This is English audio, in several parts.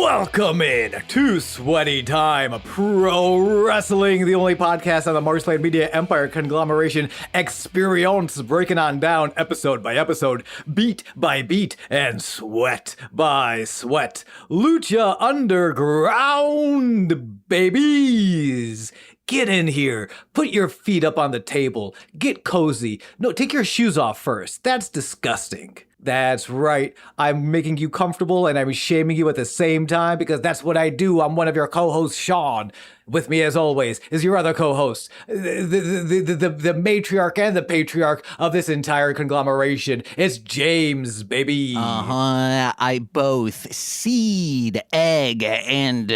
Welcome in to Sweaty Time Pro Wrestling, the only podcast on the Marshland Media Empire conglomeration experience, breaking on down episode by episode, beat by beat, and sweat by sweat. Lucha Underground, babies! Get in here, put your feet up on the table, get cozy. No, take your shoes off first. That's disgusting. That's right. I'm making you comfortable and I'm shaming you at the same time because that's what I do. I'm one of your co-hosts, Sean. With me, as always, is your other co-host, the matriarch and the patriarch of this entire conglomeration. It's James, baby. I both seed, egg, and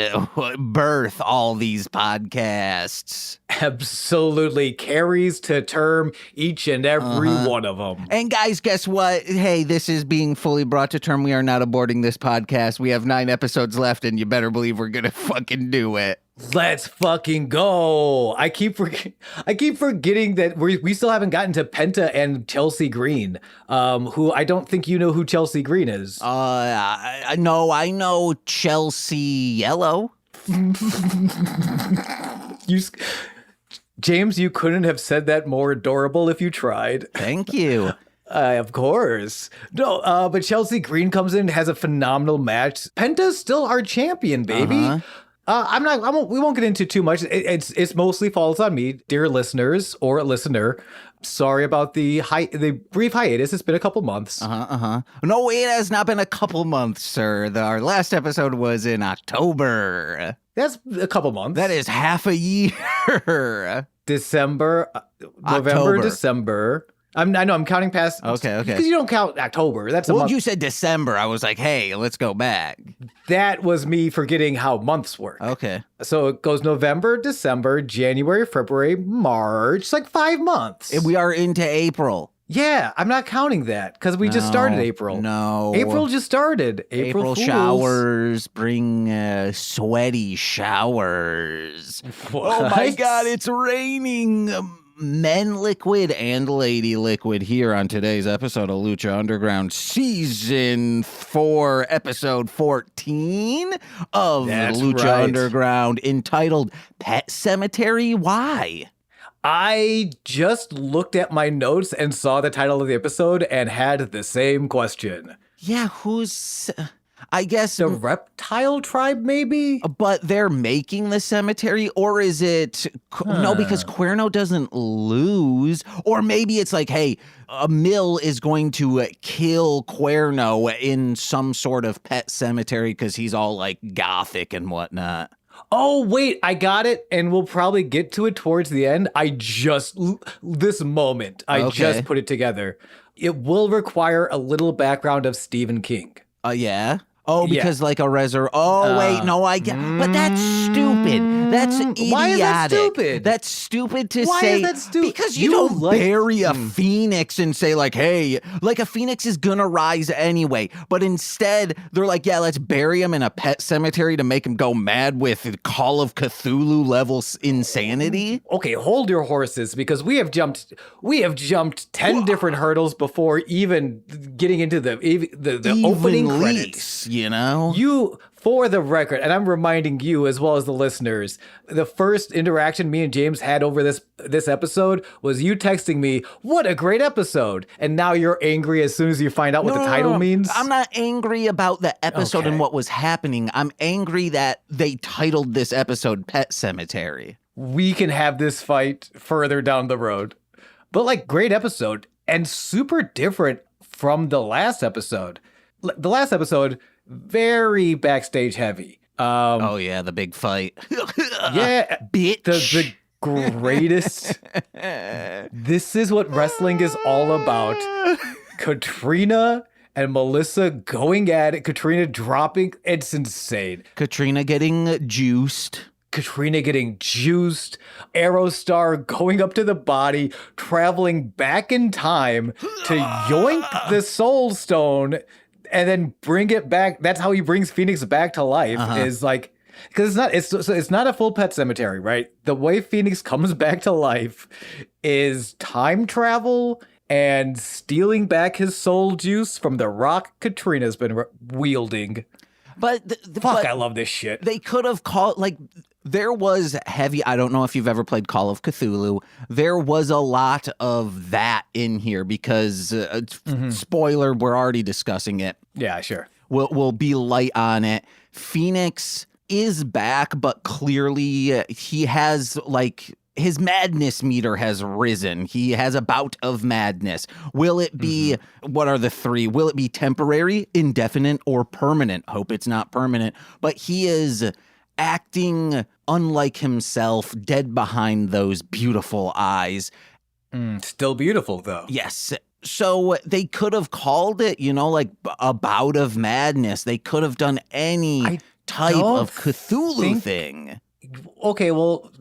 birth all these podcasts. Absolutely. Carries to term each and every one of them. And guys, guess what? Hey, this is being fully brought to term. We are not aborting this podcast. We have 9 episodes left, and you better believe we're gonna fucking do it. Let's fucking go. I keep forgetting that we still haven't gotten to Penta and Chelsea Green, who I don't think you know who Chelsea Green is. No, I know Chelsea Yellow. James, you couldn't have said that more adorable if you tried. Thank you. Of course. No, but Chelsea Green comes in and has a phenomenal match. Penta's still our champion, baby. We won't get into too much. It's mostly falls on me, dear listeners or listener. Sorry about the brief hiatus. It's been a couple months. No, it has not been a couple months, sir. Our last episode was in October. That's a couple months. That is half a year. December, November, October. December. I know I'm counting past. Okay. Because you don't count October. That's a month. You said December. I was like, hey, let's go back. That was me forgetting how months work. Okay. So it goes November, December, January, February, March. It's like 5 months. We are into April. Yeah, I'm not counting that because we just started April. No. April just started. April Fools. Showers bring sweaty showers. What? Oh my God, it's raining. Men liquid and lady liquid here on today's episode of Lucha Underground Season 4, Episode 14 of Lucha Underground, entitled Pet Cemetery. Why? I just looked at my notes and saw the title of the episode and had the same question. Yeah, who's... I guess... The Reptile tribe, maybe? But they're making the cemetery? Or is it... No, because Cuerno doesn't lose. Or maybe it's like, hey, a mill is going to kill Cuerno in some sort of pet cemetery because he's all like gothic and whatnot. Oh, wait, I got it, and we'll probably get to it towards the end. This moment, I just put it together. It will require a little background of Stephen King. Yeah? Oh, because like a wait, no, I get... But that's stupid. That's idiotic. Why is that stupid? That's stupid to say... Why is that stupid? Because you don't bury a phoenix and say like, hey, like a phoenix is gonna rise anyway. But instead, they're like, yeah, let's bury him in a pet cemetery to make him go mad with Call of Cthulhu level insanity. Okay, hold your horses, because we have jumped 10 different hurdles before even getting into the opening credits. You know? For the record, and I'm reminding you as well as the listeners, the first interaction me and James had over this episode was you texting me, what a great episode. And now you're angry as soon as you find out what the title means. I'm not angry about the episode and what was happening. I'm angry that they titled this episode Pet Cemetery. We can have this fight further down the road. But like, great episode and super different from the last episode. The last episode, very backstage heavy. The big fight. Yeah, bitch. The greatest. This is what wrestling is all about. Katrina and Melissa going at it. Katrina dropping. It's insane. Katrina getting juiced. Aero Star going up to the body, traveling back in time to yoink the Soul Stone and then bring it back. That's how he brings Fénix back to life. Is like, because it's not a full pet cemetery, right? The way Fénix comes back to life is time travel and stealing back his soul juice from the rock Katrina's been wielding. But I love this shit. They could have called, like, there was heavy, I don't know if you've ever played Call of Cthulhu. There was a lot of that in here because, spoiler, we're already discussing it. Yeah, sure. We'll be light on it. Fénix is back, but clearly he has, like, his madness meter has risen. He has a bout of madness. Will it be, what are the three? Will it be temporary, indefinite, or permanent? Hope it's not permanent. But he is acting unlike himself, dead behind those beautiful eyes. Still beautiful, though. Yes. So they could have called it, like a bout of madness. They could have done any type of Cthulhu thing. Okay, well,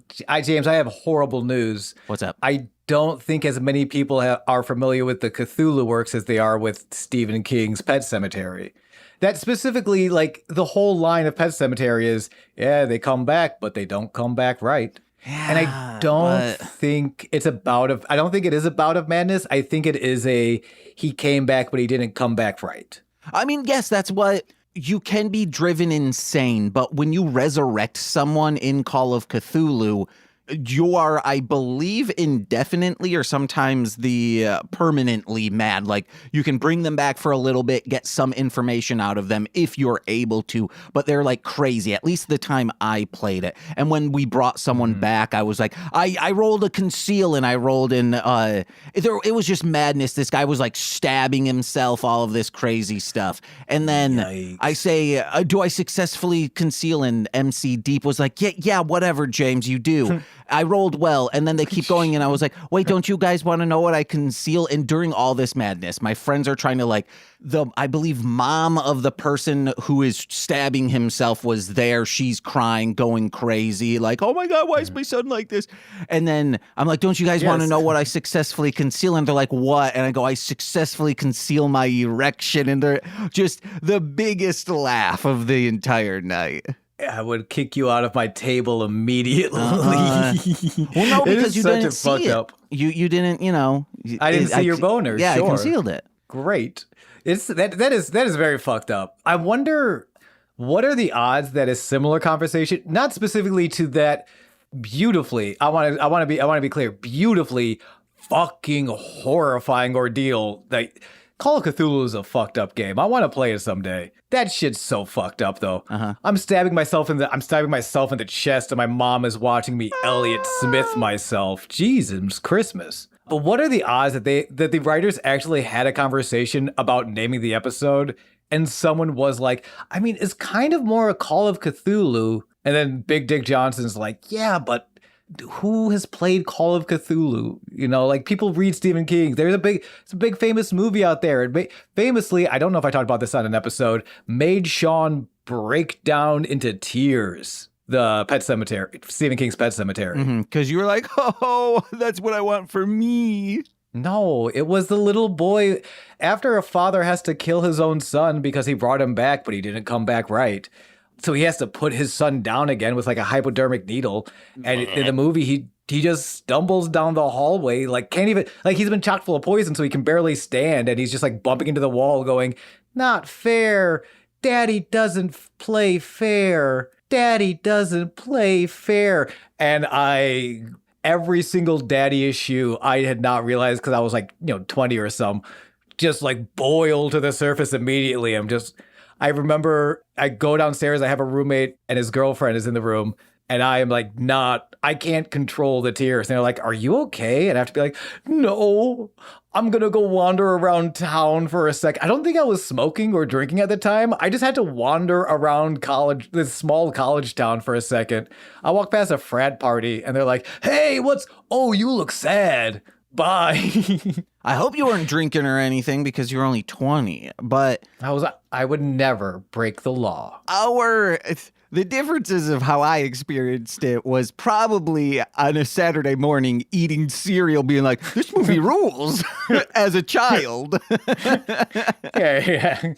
James, I have horrible news. What's up? I don't think as many people are familiar with the Cthulhu works as they are with Stephen King's Pet Sematary. That specifically, like, the whole line of Pet Sematary is, yeah, they come back, but they don't come back right. Yeah, and I don't think it's I don't think it is a bout of madness. I think it is he came back, but he didn't come back right. I mean, yes, that's what, you can be driven insane, but when you resurrect someone in Call of Cthulhu, you are, I believe, indefinitely or sometimes permanently mad. Like, you can bring them back for a little bit, get some information out of them if you're able to, but they're like crazy, at least the time I played it. And when we brought someone back, I was like, I rolled a conceal and I rolled in, it was just madness. This guy was like stabbing himself, all of this crazy stuff. And then Yikes. I say, do I successfully conceal? And MC Deep was like, yeah, whatever, James, you do. I rolled well, and then they keep going, and I was like, wait, don't you guys want to know what I conceal? And during all this madness, my friends are trying to, like, I believe mom of the person who is stabbing himself was there. She's crying, going crazy, like, oh my God, why is my son like this? And then I'm like, don't you guys want to know what I successfully conceal? And they're like, what? And I go, I successfully conceal my erection. And they're just the biggest laugh of the entire night. I would kick you out of my table immediately. Well, no, because you didn't see it. Up. You didn't, I didn't see your boner. Yeah, sure. I concealed it. Great. That is very fucked up. I wonder, what are the odds that a similar conversation, not specifically to that, beautifully, I want to be clear, beautifully fucking horrifying ordeal that Call of Cthulhu is a fucked up game. I want to play it someday. That shit's so fucked up, though. I'm stabbing myself in the chest, and my mom is watching me Elliott Smith myself. Jesus Christmas. But what are the odds that the writers actually had a conversation about naming the episode, and someone was like, I mean, it's kind of more a Call of Cthulhu, and then Big Dick Johnson's like, yeah, but who has played Call of Cthulhu? Like, people read Stephen King. It's a big famous movie out there. It famously, I don't know if I talked about this on an episode, made Sean break down into tears. The Pet Sematary, Stephen King's Pet Sematary. Because you were like, oh, that's what I want for me. No, it was the little boy. After a father has to kill his own son because he brought him back, but he didn't come back right. So he has to put his son down again with like a hypodermic needle. And in the movie, he just stumbles down the hallway, like can't even, like he's been chock full of poison, so he can barely stand. And he's just like bumping into the wall going, not fair. Daddy doesn't play fair. Daddy doesn't play fair. And every single daddy issue I had not realized because I was like, 20 or some, just like boiled to the surface immediately. I remember I go downstairs, I have a roommate and his girlfriend is in the room, and I am like, I can't control the tears. And they're like, are you okay? And I have to be like, no, I'm going to go wander around town for a sec. I don't think I was smoking or drinking at the time. I just had to wander around this small college town for a second. I walked past a frat party and they're like, hey, you look sad. Bye. I hope you weren't drinking or anything because you're only 20, but I would never break the law. The differences of how I experienced it was probably on a Saturday morning eating cereal being like, this movie rules as a child. Yeah.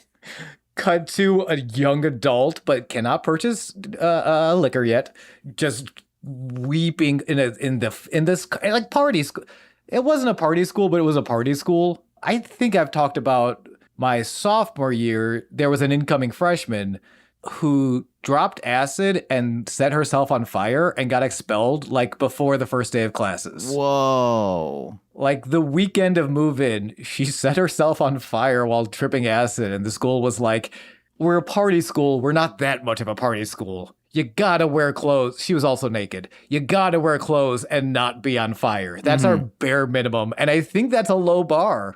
Cut to a young adult, but cannot purchase liquor yet. Just weeping in this like party school. It wasn't a party school, but it was a party school. I think I've talked about my sophomore year. There was an incoming freshman who dropped acid and set herself on fire and got expelled like before the first day of classes. Whoa. Like the weekend of move-in, she set herself on fire while tripping acid, and the school was like, we're a party school. We're not that much of a party school. You gotta wear clothes. She was also naked. You gotta wear clothes and not be on fire. That's our bare minimum. And I think that's a low bar.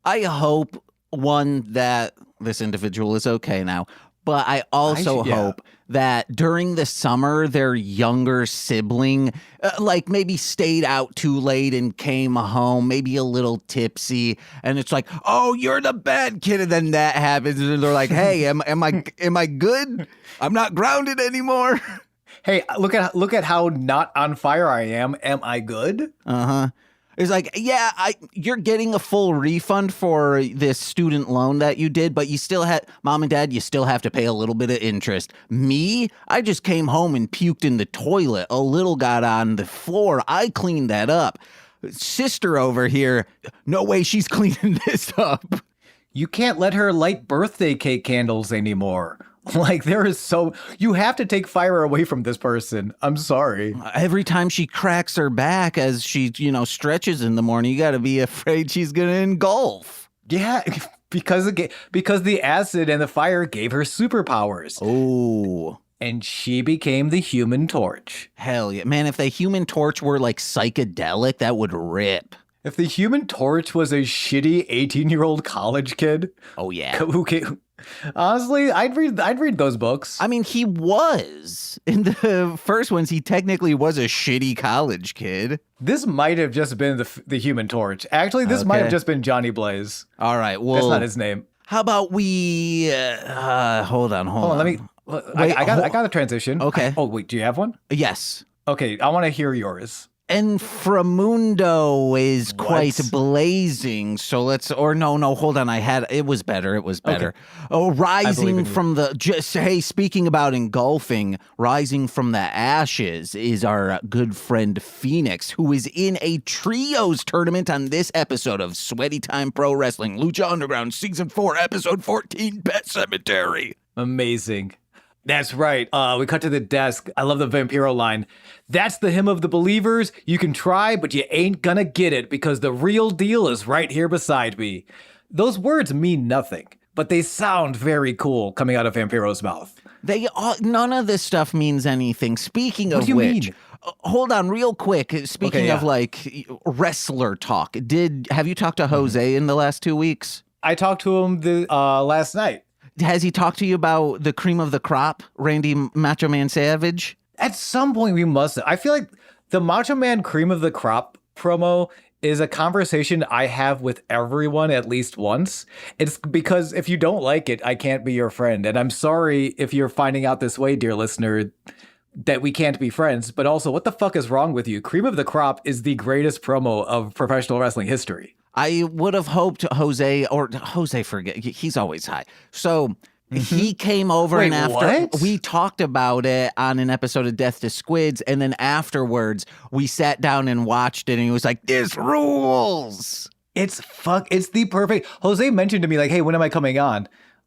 I hope, one, that this individual is okay now. But I also hope that during the summer, their younger sibling, like maybe stayed out too late and came home, maybe a little tipsy, and it's like, "Oh, you're the bad kid," and then that happens, and they're like, "Hey, am I good? I'm not grounded anymore." Hey, look at how not on fire I am. Am I good? It's like, yeah, you're getting a full refund for this student loan that you did, but you still had, Mom and Dad, you still have to pay a little bit of interest. Me, I just came home and puked in the toilet. A little got on the floor. I cleaned that up. Sister over here, no way she's cleaning this up. You can't let her light birthday cake candles anymore. Like, you have to take fire away from this person. I'm sorry. Every time she cracks her back as she, stretches in the morning, you got to be afraid she's going to engulf. Yeah, because the acid and the fire gave her superpowers. Oh. And she became the Human Torch. Hell yeah. Man, if the Human Torch were like psychedelic, that would rip. If the Human Torch was a shitty 18-year-old college kid. Oh, yeah. Honestly, I'd read those books. I mean, he was. In the first ones, he technically was a shitty college kid. This might have just been the Human Torch. Actually, this might have just been Johnny Blaze. All right, well. That's not his name. How about we... hold on. Let me... I got a transition. Okay. Wait, do you have one? Yes. Okay, I want to hear yours. Inframundo is quite blazing. So hold on. It was better. Okay. Oh, rising from speaking about engulfing, rising from the ashes is our good friend Fénix, who is in a trios tournament on this episode of Sweaty Time Pro Wrestling, Lucha Underground, Season 4, Episode 14, Pet Cemetery. Amazing. That's right. We cut to the desk. I love the Vampiro line. That's the hymn of the believers. You can try, but you ain't gonna get it because the real deal is right here beside me. Those words mean nothing, but they sound very cool coming out of Vampiro's mouth. None of this stuff means anything. Speaking of which, hold on real quick. Speaking of like wrestler talk, have you talked to Jose in the last 2 weeks? I talked to him last night. Has he talked to you about the cream of the crop, Randy Macho Man Savage? At some point we must. I feel like the Macho Man cream of the crop promo is a conversation I have with everyone at least once. It's because if you don't like it, I can't be your friend. And I'm sorry if you're finding out this way, dear listener, that we can't be friends. But also, what the fuck is wrong with you? Cream of the crop is the greatest promo of professional wrestling history. I would have hoped Jose, he's always high. So he came over and after we talked about it on an episode of Death to Squids. And then afterwards we sat down and watched it and he was like, this rules. It's the perfect. Jose mentioned to me like, hey, when am I coming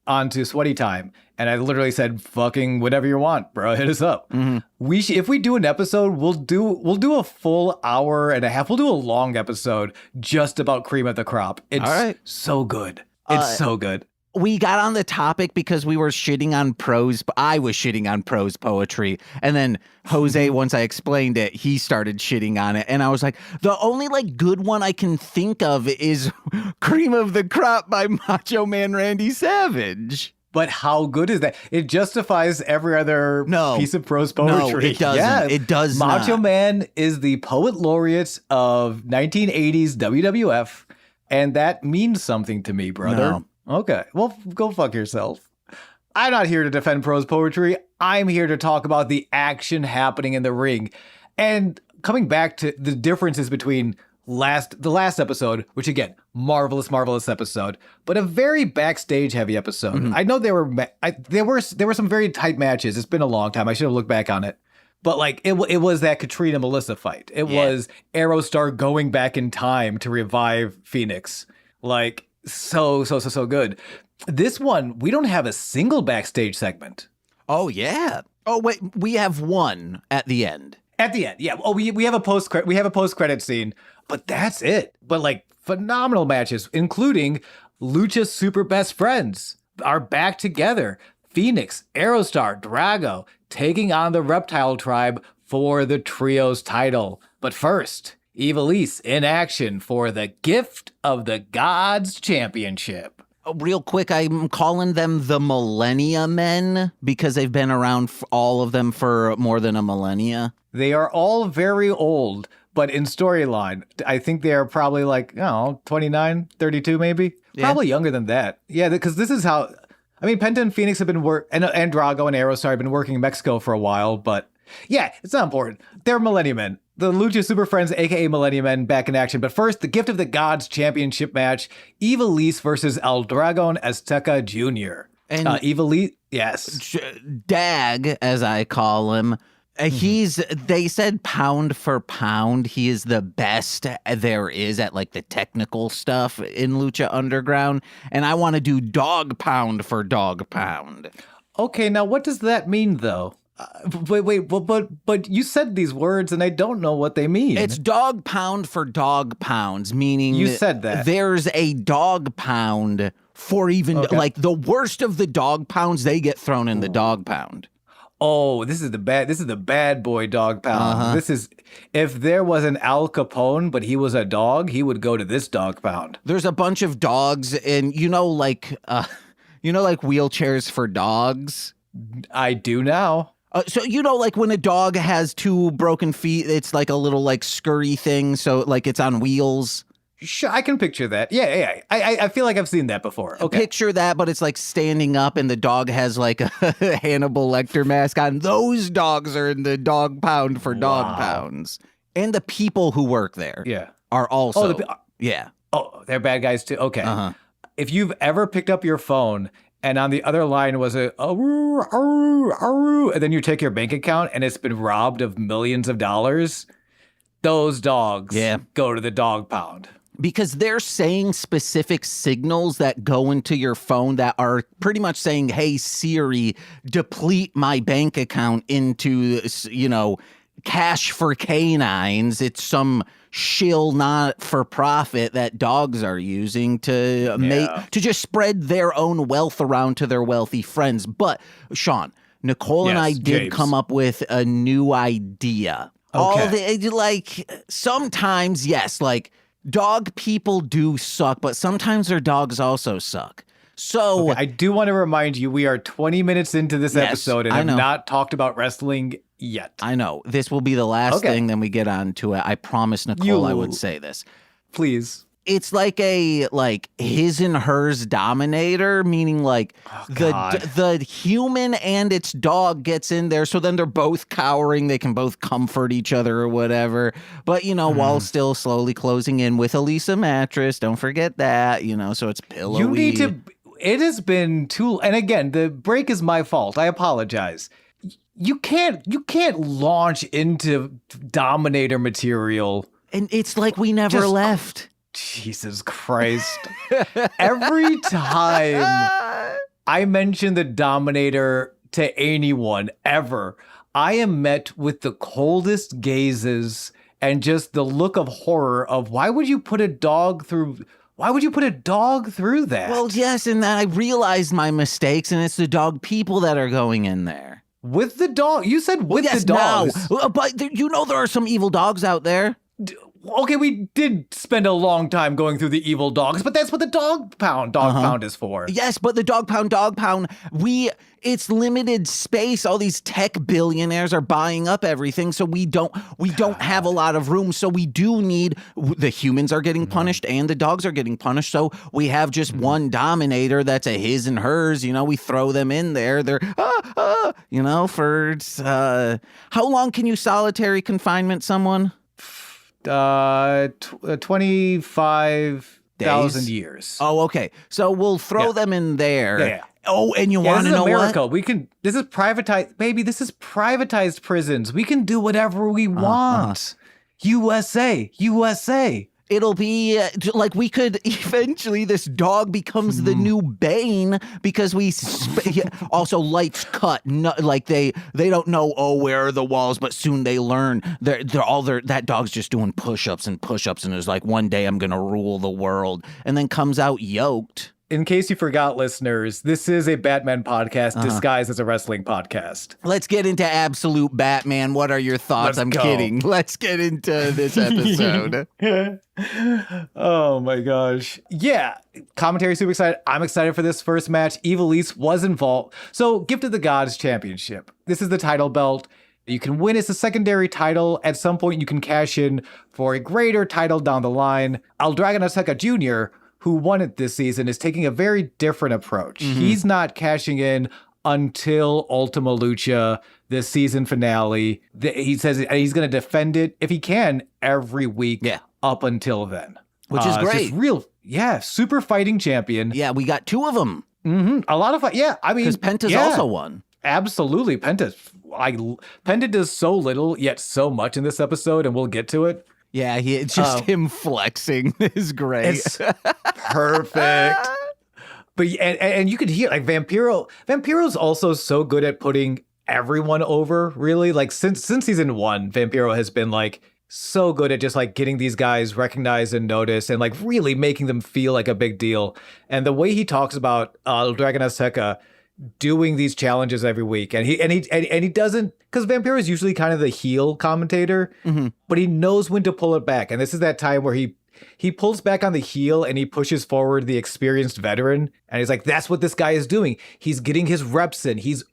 onto Sweaty Time? And I literally said, fucking whatever you want, bro. Hit us up. If we do an episode, we'll do a full hour and a half. We'll do a long episode just about cream of the crop. It's so good. It's so good. We got on the topic because we were shitting on prose. I was shitting on prose poetry. And then Jose, once I explained it, he started shitting on it. And I was like, the only good one I can think of is Cream of the Crop by Macho Man Randy Savage. But how good is that? It justifies every other piece of prose poetry. No, it doesn't. Yes. It does not. Macho Man is the poet laureate of 1980s WWF, and that means something to me, brother. No. Okay, well, go fuck yourself. I'm not here to defend prose poetry. I'm here to talk about the action happening in the ring. And coming back to the differences between the last episode, which again, marvelous episode, but a very backstage heavy episode. I know there were some very tight matches. It's been a long time. I should have looked back on it. But it was that Katrina Melissa fight. It was Aerostar going back in time to revive Fénix. So good. This one, we don't have a single backstage segment. Oh, yeah. Oh, wait, we have one at the end. At the end, yeah. Oh, we have a post-credit scene, but that's it. But like phenomenal matches, including Lucha Super Best Friends are back together. Fénix, Aerostar, Drago taking on the Reptile tribe for the Trios title. But first, Ivelisse in action for the Gift of the Gods Championship. Real quick, I'm calling them the Millenia Men because they've been around, all of them, for more than a millennia. They are all very old, but in storyline, I think they are probably like, 29, 32 maybe? Yeah. Probably younger than that. Yeah, because this is how... I mean, Penta and Fénix have been and Drago and Aerostar have been working in Mexico for a while, but yeah, it's not important. They're Millenia Men. The Lucha Super Friends, aka Millenia Men, back in action. But first, the Gift of the Gods Championship match: Ivelisse versus El Dragon Azteca Jr. And Ivelisse, yes, Dag, as I call him. They said pound for pound, he is the best there is at like the technical stuff in Lucha Underground. And I want to do dog pound for dog pound. Okay, now what does that mean though? But you said these words and I don't know what they mean. It's dog pound for dog pounds, meaning you said that there's a dog pound for even like the worst of the dog pounds, they get thrown in the dog pound. Oh, this is the bad boy dog pound. This is, if there was an Al Capone, but he was a dog, he would go to this dog pound. There's a bunch of dogs and like wheelchairs for dogs. I do now. So like when a dog has 2 broken feet, it's like a little like scurry thing. So like it's on wheels. Sure, I can picture that. Yeah. I feel like I've seen that before. Okay. Picture that, but it's like standing up and the dog has like a Hannibal Lecter mask on. Those dogs are in the dog pound for dog pounds. And the people who work there are also. Oh, they're bad guys too? Okay. If you've ever picked up your phone and on the other line was a aroo, aroo, aroo, and then you take your bank account and it's been robbed of millions of dollars, those dogs go to the dog pound. Because they're saying specific signals that go into your phone that are pretty much saying, hey, Siri, deplete my bank account into, cash for canines. It's some shill not for profit that dogs are using to to just spread their own wealth around to their wealthy friends. But, Sean, Nicole and I did come up with a new idea. Okay. Sometimes, yes, dog people do suck, but sometimes their dogs also suck. So I do want to remind you, we are 20 minutes into this episode and have not talked about wrestling yet. I know. This will be the last thing, then we get on to it. I promise Nicole I would say this. Please. It's like a his and hers dominator, meaning the human and its dog gets in there, so then they're both cowering, they can both comfort each other or whatever, but while still slowly closing in with a Lisa mattress, don't forget that, so it's pillowy. You need to, it has been too, and again, the break is my fault, I apologize. You can't launch into dominator material. And it's like we never left. Jesus Christ. Every time I mention the Dominator to anyone ever, I am met with the coldest gazes and just the look of horror of why would you put a dog through that? Well, yes, and then I realized my mistakes, and it's the dog people that are going in there. With the dog? You said with the dogs. Now, but there are some evil dogs out there. Okay, we did spend a long time going through the evil dogs, but that's what the dog pound is for. Yes, but the dog pound, it's limited space. All these tech billionaires are buying up everything, so we don't have a lot of room. So we do need, the humans are getting punished and the dogs are getting punished. So we have just one dominator that's a his and hers. We throw them in there. They're how long can you solitary confinement someone? 25,000 years. Oh, okay. So we'll throw them in there. Yeah. Oh, and you want to know America. what? This is privatized, baby. This is privatized prisons. We can do whatever we want. USA. It'll be like we could eventually, this dog becomes the new Bane because also lights cut. No, like they don't know, oh, where are the walls, but soon they learn. That dog's just doing push-ups and is like, one day I'm going to rule the world, and then comes out yoked. In case you forgot, listeners, this is a Batman podcast disguised as a wrestling podcast. Let's get into absolute Batman. What are your thoughts? I'm kidding. Let's get into this episode. Oh my gosh. Yeah. Commentary super excited. I'm excited for this first match. Ivelisse was involved. So, Gift of the Gods Championship. This is the title belt. You can win as a secondary title. At some point, you can cash in for a greater title down the line. El Dragon Azteca Jr., who won it this season, is taking a very different approach. He's not cashing in until Ultima Lucha, the season finale. He says he's going to defend it, if he can, every week up until then. Which is great. Super fighting champion. Yeah, we got two of them. A lot of fight. Yeah, I mean, because Penta's also won. Absolutely. Penta does so little, yet so much in this episode, and we'll get to it. Yeah, it's just him flexing is great. It's perfect. But and you could hear like Vampiro's also so good at putting everyone over, really. Like since season 1, Vampiro has been like so good at just like getting these guys recognized and noticed and like really making them feel like a big deal. And the way he talks about Dragon Azteca doing these challenges every week, and he doesn't, because Vampiro is usually kind of the heel commentator, but he knows when to pull it back. And this is that time where he pulls back on the heel and he pushes forward the experienced veteran, and he's like, that's what this guy is doing. He's getting his reps in. He's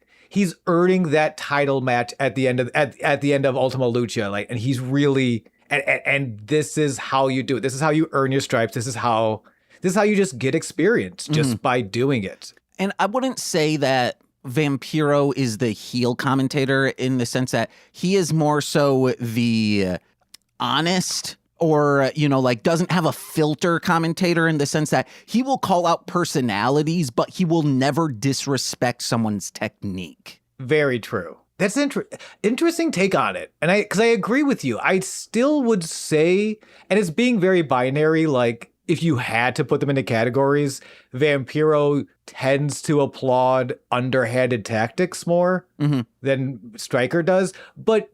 earning that title match at the end of Ultima Lucha, like, and he's really and this is how you do it. This is how you earn your stripes. This is how you just get experience just by doing it. And I wouldn't say that Vampiro is the heel commentator in the sense that he is more so the honest or, like doesn't have a filter commentator in the sense that he will call out personalities, but he will never disrespect someone's technique. Very true. That's interesting take on it. And because I agree with you. I still would say, and it's being very binary, like, if you had to put them into categories, Vampiro tends to applaud underhanded tactics more than Stryker does. But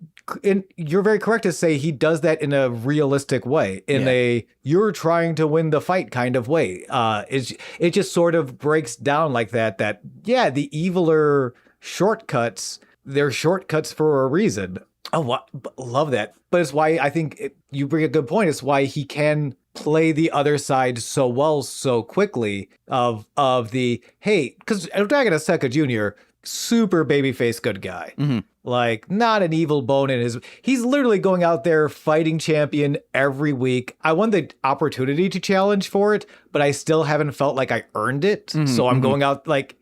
you're very correct to say he does that in a realistic way, in a you're trying to win the fight kind of way. It just sort of breaks down like that, the eviler shortcuts, they're shortcuts for a reason. Oh, love that. But it's why I think you bring a good point. It's why he can play the other side so well so quickly of the, hey, because Dragon Azteca Jr., super babyface good guy. Like, not an evil bone in his... He's literally going out there fighting champion every week. I won the opportunity to challenge for it, but I still haven't felt like I earned it. So I'm going out like...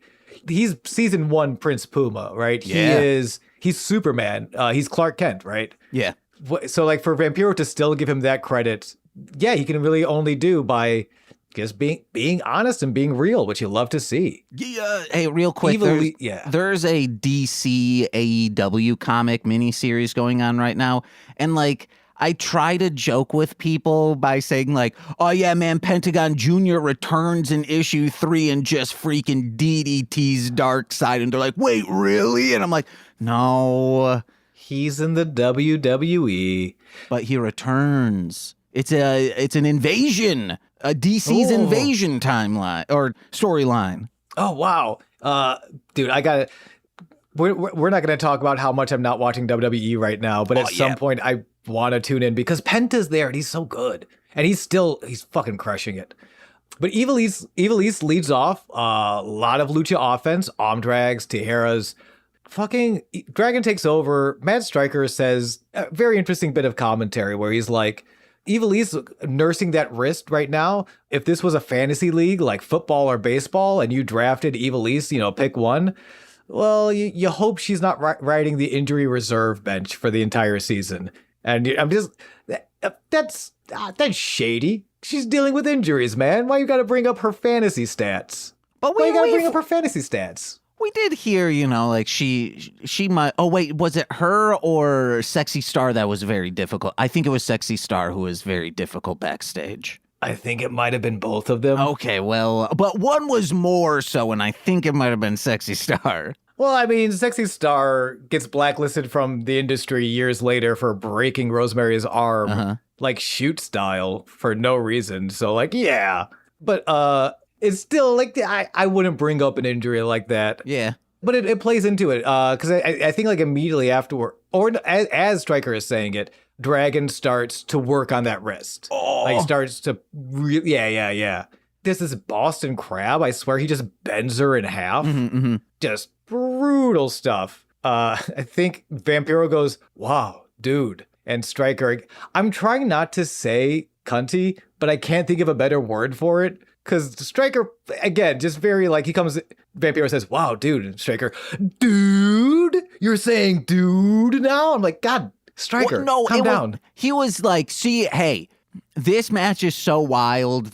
He's season 1 Prince Puma, right? Yeah. He's Superman. He's Clark Kent, right? Yeah. So like for Vampiro to still give him that credit, he can really only do by just being honest and being real, which you love to see. Yeah. Hey, real quick, there's a DC AEW comic miniseries going on right now, and like I try to joke with people by saying like, oh yeah, man, Pentagon Jr. returns in issue 3 and just freaking DDT's Darkseid, and they're like, wait, really? And I'm like, no. He's in the WWE. But he returns. It's an invasion. A DC's invasion timeline or storyline. Oh, wow. Dude, we're not going to talk about how much I'm not watching WWE right now, but at some point I want to tune in because Penta's there and he's so good. And he's fucking crushing it. But Ivelisse leads off a lot of lucha offense, arm drags, tijeras. Fucking Dragon takes over. Matt Stryker says a very interesting bit of commentary where he's like, Ivelisse nursing that wrist right now. If this was a fantasy league like football or baseball and you drafted Ivelisse, pick one, well, you hope she's not riding the injury reserve bench for the entire season. And I'm just, that's shady. She's dealing with injuries, man. Why you got to bring up her fantasy stats? But Why you got to bring up her fantasy stats? We did hear, like she might. Oh wait, was it her or Sexy Star that was very difficult? I think it was Sexy Star who was very difficult backstage. I think it might have been both of them. Okay, well, but one was more so, and I think it might have been Sexy Star. Well, I mean, Sexy Star gets blacklisted from the industry years later for breaking Rosemary's arm, like shoot style, for no reason. So, like, yeah. But it's still, like, I wouldn't bring up an injury like that. Yeah. But it plays into it, because I think, like, immediately afterward, or as Stryker is saying it, Dragon starts to work on that wrist. Oh. Like, starts to, yeah. This is Boston Crab. I swear he just bends her in half. Just brutal stuff. I think Vampiro goes, wow, dude. And Stryker, I'm trying not to say cunty, but I can't think of a better word for it. Because Stryker, again, just very like, Vampiro says, wow, dude. And Stryker, dude? You're saying dude now? I'm like, God, Stryker, calm down. He was like, see, hey, this match is so wild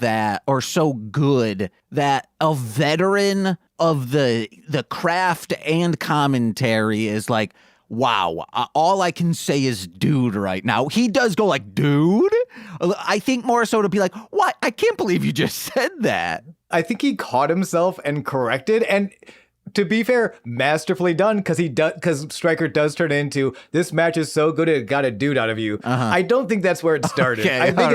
or so good that a veteran of the craft and commentary is like, wow, all I can say is dude right now. He does go like, dude? I think more so to be like, what? I can't believe you just said that. I think he caught himself and corrected, and to be fair, masterfully done, because Stryker does turn into, this match is so good it got a dude out of you. I don't think that's where it started. Okay, I think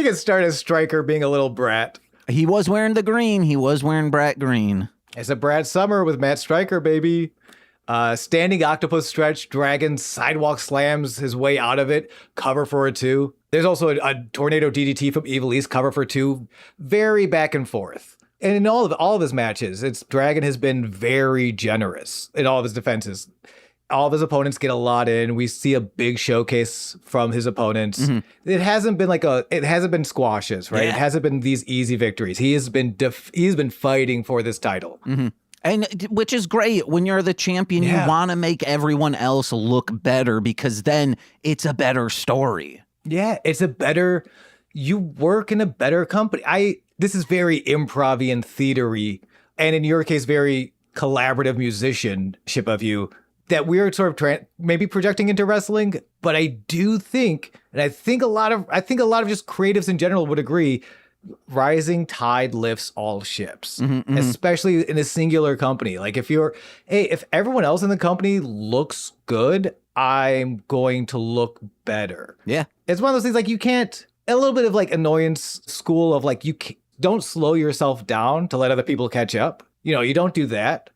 it started as Stryker being a little brat. He was wearing the green. He was wearing brat green. It's a Brad Summer with Matt Stryker, baby. Standing octopus stretch, Dragon sidewalk slams his way out of it, cover for a 2. There's also a tornado DDT from Evil East, cover for 2. Very back and forth. And in all of his matches, Dragon has been very generous in all of his defenses. All of his opponents get a lot in. We see a big showcase from his opponents. It hasn't been it hasn't been squashes, right? Yeah. It hasn't been these easy victories. He has been fighting for this title. And which is great. When you're the champion, you want to make everyone else look better because then it's a better story. Yeah, you work in a better company. This is very improv-y and theatery, and in your case, very collaborative musicianship of you that we're sort of maybe projecting into wrestling. But I do think, and I think a lot of just creatives in general would agree, rising tide lifts all ships, especially in a singular company. Like if everyone else in the company looks good, I'm going to look better. Yeah. It's one of those things like you can't, a little bit of like annoyance school of like, don't slow yourself down to let other people catch up. You don't do that,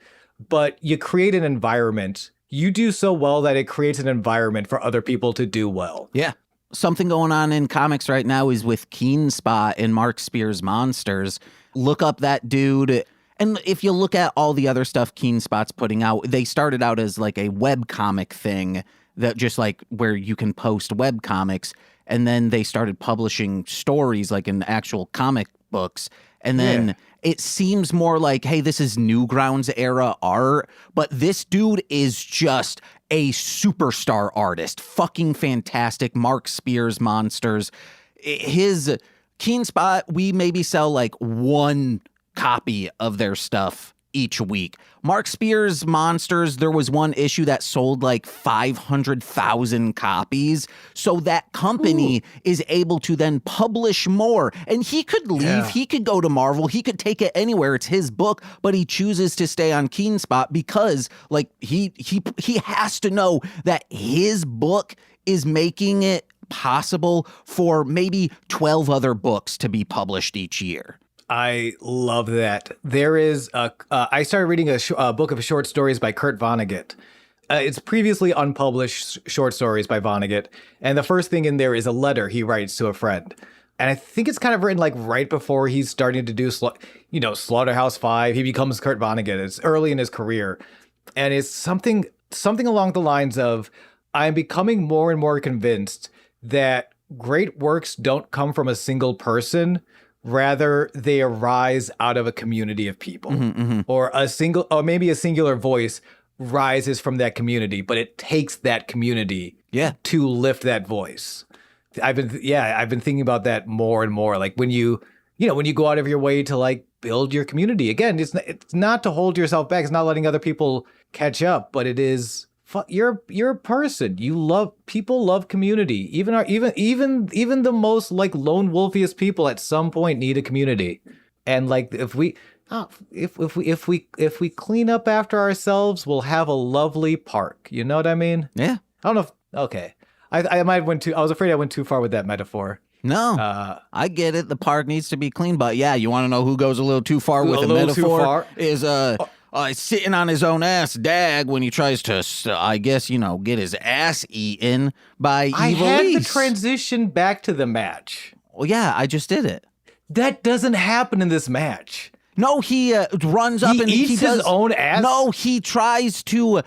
but you create an environment. You do so well that it creates an environment for other people to do well. Yeah. Something going on in comics right now is with Keen Spot and Mark Spears Monsters. Look up that dude. And if you look at all the other stuff Keen Spot's putting out, they started out as like a web comic thing that just like where you can post web comics. And then they started publishing stories like in actual comic books. And then it seems more like, hey, this is Newgrounds era art. But this dude is just a superstar artist. Fucking fantastic. Mark Spears Monsters. His Keen Spot, we maybe sell like one copy of their stuff each week. Mark Spears Monsters, there was one issue that sold like 500,000 copies. So that company is able to then publish more. And he could leave. Yeah. He could go to Marvel. He could take it anywhere. It's his book, but he chooses to stay on Keen Spot because like he has to know that his book is making it possible for maybe 12 other books to be published each year. I love that. There is I started reading a book of short stories by Kurt Vonnegut. It's previously unpublished short stories by Vonnegut. And the first thing in there is a letter he writes to a friend. And I think it's kind of written like right before he's starting to do, Slaughterhouse 5. He becomes Kurt Vonnegut. It's early in his career. And it's something along the lines of, I'm becoming more and more convinced that great works don't come from a single person. Rather, they arise out of a community of people, or maybe a singular voice rises from that community, but it takes that community to lift that voice. I've been thinking about that more and more. Like when you go out of your way to like build your community. Again, it's not to hold yourself back. It's not letting other people catch up, but it is. You're a person. People love community. Even the most like lone wolfiest people at some point need a community. And like if we clean up after ourselves, we'll have a lovely park. You know what I mean? Yeah. I don't know. Okay. I might went too. I was afraid I went too far with that metaphor. No, I get it. The park needs to be clean, but yeah, you want to know who goes a little too far with the metaphor? Is sitting on his own ass, Dag, when he tries to, I guess, get his ass eaten by I Evil had East. to transition back to the match. Well, yeah, I just did it. That doesn't happen in this match. No, he runs up and eats his own ass. No, he tries to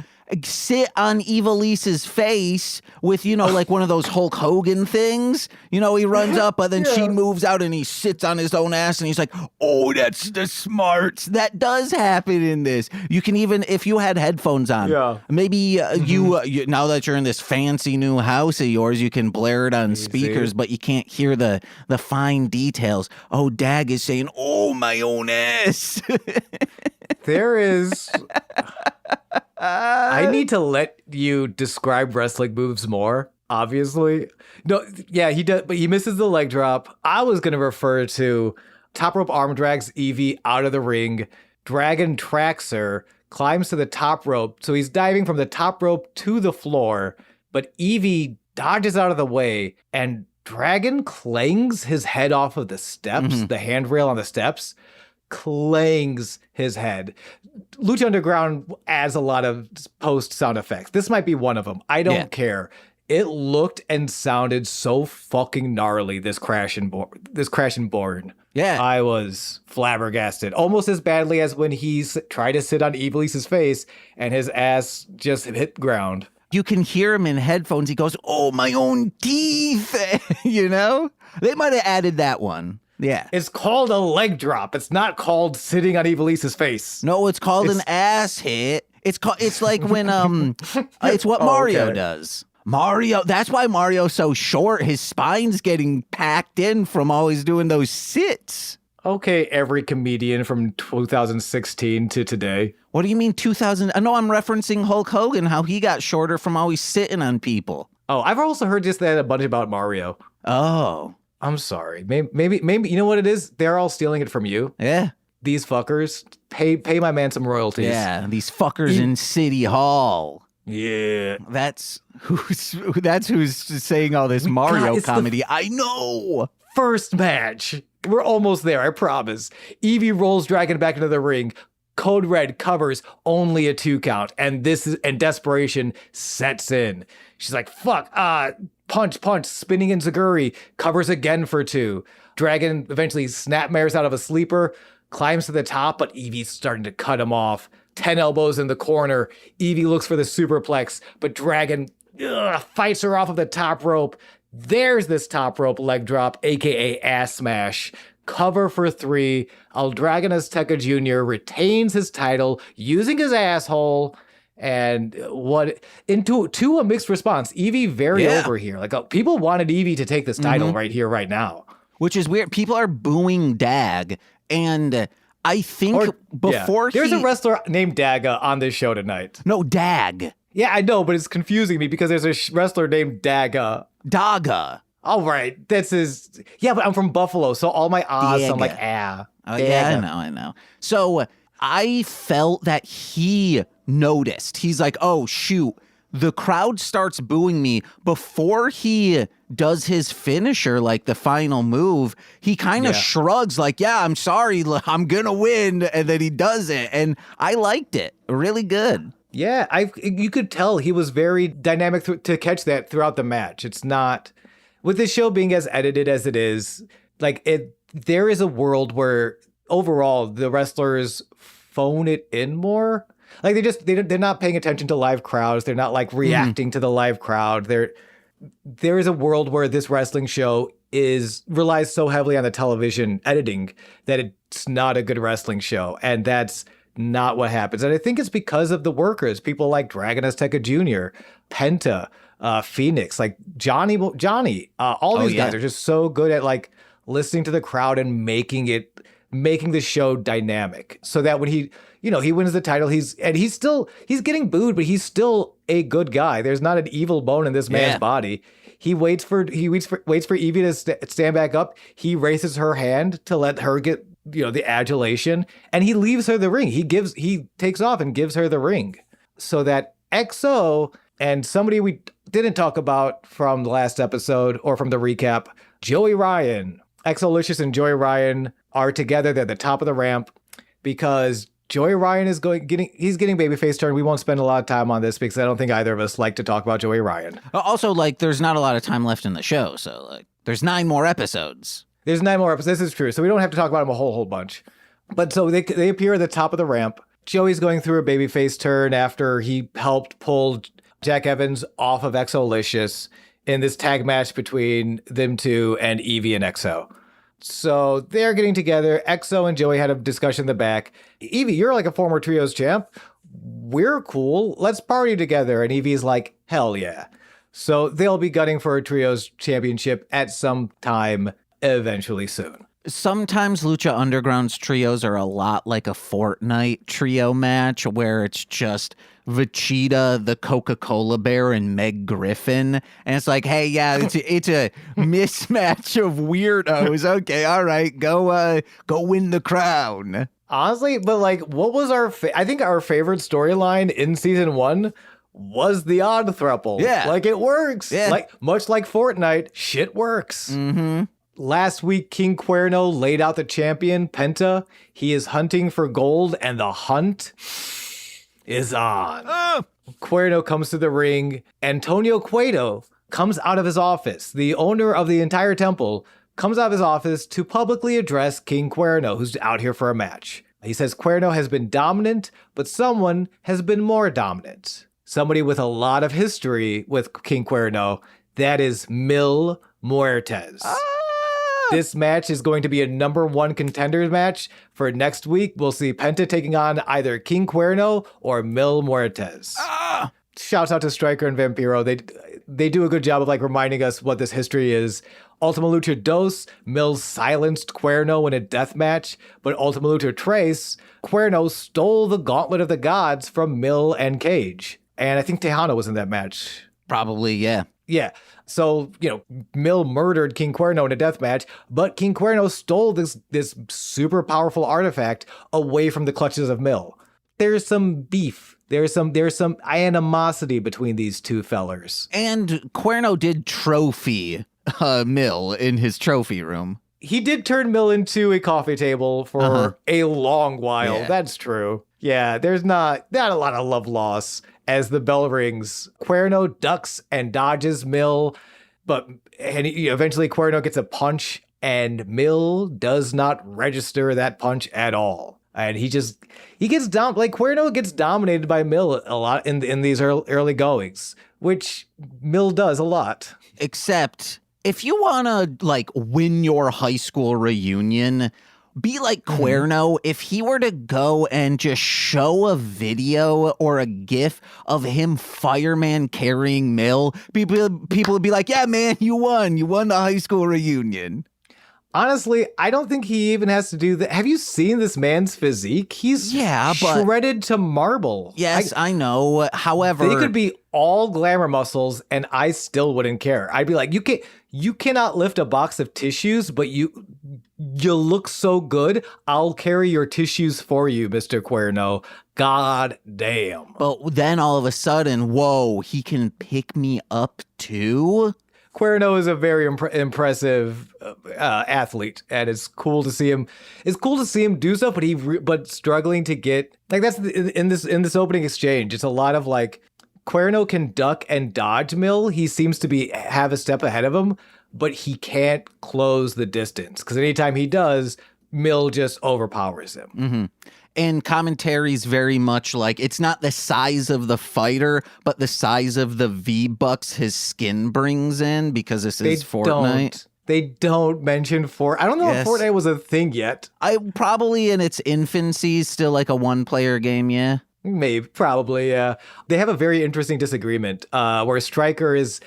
sit on Evilise face with, like one of those Hulk Hogan things. He runs up, but then she moves out and he sits on his own ass and he's like, oh, that's the smarts. That does happen in this. You can even, if you had headphones on, maybe you now that you're in this fancy new house of yours, you can blare it on speakers, but you can't hear the fine details. Oh, Dag is saying, oh, my own ass. There is... I need to let you describe wrestling moves more, obviously. No, yeah, he does, but he misses the leg drop. I was going to refer to top rope arm drags Evie out of the ring. Dragon tracks her, climbs to the top rope. So he's diving from the top rope to the floor, but Evie dodges out of the way and Dragon clangs his head off of the steps, the handrail on the steps. Clangs his head. Lucha Underground adds a lot of post sound effects. This might be one of them. I don't care. It looked and sounded so fucking gnarly, this crash and burn. Yeah. I was flabbergasted. Almost as badly as when he tried to sit on Evilise's face and his ass just hit the ground. You can hear him in headphones. He goes, oh, my own teeth. They might have added that one. Yeah. It's called a leg drop. It's not called sitting on Evilise's face. No, it's called an ass hit. It's like when it's what Mario does. That's why Mario's so short. His spine's getting packed in from always doing those sits. Okay, every comedian from 2016 to today. What do you mean 2000? I know I'm referencing Hulk Hogan, how he got shorter from always sitting on people. Oh, I've also heard just that a bunch about Mario. Oh. I'm sorry. Maybe you know what it is? They're all stealing it from you. Yeah. These fuckers pay my man some royalties. Yeah, these fuckers in City Hall. Yeah. That's who's saying all this Mario comedy. I know. First match. We're almost there, I promise. Evie rolls Dragon back into the ring. Code Red covers only a 2 count, and desperation sets in. She's like, fuck, punch, spinning enziguri, covers again for 2. Dragon eventually snapmares out of a sleeper, climbs to the top, but Evie's starting to cut him off. 10 elbows in the corner. Evie looks for the superplex, but Dragon fights her off of the top rope. There's this top rope leg drop, aka ass smash. Cover for 3. El Dragon Azteca Jr. retains his title using his asshole. And to a mixed response. Evie very over here. Like people wanted Evie to take this title right here, right now. Which is weird. People are booing Dag. And I think there's a wrestler named Daga on this show tonight. No, Dag. Yeah, I know, but it's confusing me because there's a wrestler named Daga. Daga. All right, that's his. Yeah, but I'm from Buffalo, so all my ahs, I'm like, ah. Oh, yeah, I know. So I felt that he noticed. He's like, oh, shoot. The crowd starts booing me before he does his finisher, like the final move. He kind of shrugs like, yeah, I'm sorry, I'm going to win. And then he does it. And I liked it. Really good. Yeah, you could tell he was very dynamic to catch that throughout the match. It's not, with this show being as edited as it is, like there is a world where overall the wrestlers phone it in more. Like they're not paying attention to live crowds. They're not like reacting to the live crowd. There is a world where this wrestling show relies so heavily on the television editing that it's not a good wrestling show. And that's not what happens. And I think it's because of the workers, people like Dragon Azteca Jr., Penta, Fénix, like Johnny, all these guys are just so good at like listening to the crowd and making it making the show dynamic so that when he wins the title, he's getting booed, but he's still a good guy. There's not an evil bone in this man's body. He waits for Evie to stand back up. He raises her hand to let her get, the adulation, and he leaves her the ring. He takes off and gives her the ring so that XO and somebody we didn't talk about from the last episode or from the recap, Joey Ryan, Exolicious and Joey Ryan are together. They're at the top of the ramp because Joey Ryan is getting babyface turn. We won't spend a lot of time on this because I don't think either of us like to talk about Joey Ryan. Also, there's not a lot of time left in the show, so there's 9 more episodes. There's 9 more episodes. This is true, so we don't have to talk about him a whole bunch. But so they appear at the top of the ramp. Joey's going through a babyface turn after he helped pull Jack Evans off of Exolicious in this tag match between them two and Evie and XO. So they're getting together. XO and Joey had a discussion in the back. Evie, you're like a former trios champ. We're cool. Let's party together. And Evie's like, hell yeah. So they'll be gunning for a trios championship at some time eventually soon. Sometimes Lucha Underground's trios are a lot like a Fortnite trio match where it's just Vegeta, the Coca-Cola bear, and Meg Griffin. And it's like, hey, yeah, it's a mismatch of weirdos. Okay, all right, go win the crown. Honestly, but what was I think our favorite storyline in season 1 was the odd throuple. Yeah. It works. Yeah. Much like Fortnite, shit works. Mm-hmm. Last week, King Cuerno laid out the champion, Penta. He is hunting for gold, and the hunt is on. Cuerno comes to the ring. Antonio Cueto comes out of his office. The owner of the entire temple comes out of his office to publicly address King Cuerno, who's out here for a match. He says Cuerno has been dominant, but someone has been more dominant. Somebody with a lot of history with King Cuerno. That is Mil Muertes. This match is going to be a number 1 contender match. For next week, we'll see Penta taking on either King Cuerno or Mil Muertes. Shouts out to Striker and Vampiro. They do a good job of reminding us what this history is. Ultima Lucha Dos, Mil silenced Cuerno in a death match, but Ultima Lucha Tres, Cuerno stole the Gauntlet of the Gods from Mil and Cage. And I think Tejano was in that match. Probably, yeah. Yeah. So, Mil murdered King Cuerno in a death match, but King Cuerno stole this super powerful artifact away from the clutches of Mil. There's some beef. There's some animosity between these two fellers. And Cuerno did trophy Mil in his trophy room. He did turn Mil into a coffee table for a long while. Yeah. That's true. Yeah, there's not a lot of love loss. As the bell rings, Cuerno ducks and dodges Mil, and eventually Cuerno gets a punch, and Mil does not register that punch at all. And he gets Cuerno gets dominated by Mil a lot in these early goings, which Mil does a lot. Except if you want to win your high school reunion, be like Cuerno. If he were to go and just show a video or a GIF of him fireman carrying Mil, people would be like, yeah, man, you won the high school reunion. Honestly, I don't think he even has to do that. Have you seen this man's physique? He's shredded to marble. Yes, I know. However, they could be all glamour muscles and I still wouldn't care. I'd be like, you cannot lift a box of tissues, but you look so good. I'll carry your tissues for you, Mr. Cuerno. God damn. But then all of a sudden, whoa, he can pick me up too? Cuerno is a very impressive athlete, and it's cool to see him. It's cool to see him do stuff, but struggling to get that's in this opening exchange. It's a lot of Cuerno can duck and dodge Mil. He seems to have a step ahead of him, but he can't close the distance because anytime he does, Mil just overpowers him. Mm-hmm. And commentary's very much it's not the size of the fighter, but the size of the V-Bucks his skin brings in because this is Fortnite. They don't mention I don't know if Fortnite was a thing yet. I probably in its infancy, still a one-player game, yeah. Maybe, probably, yeah. They have a very interesting disagreement where Stryker is...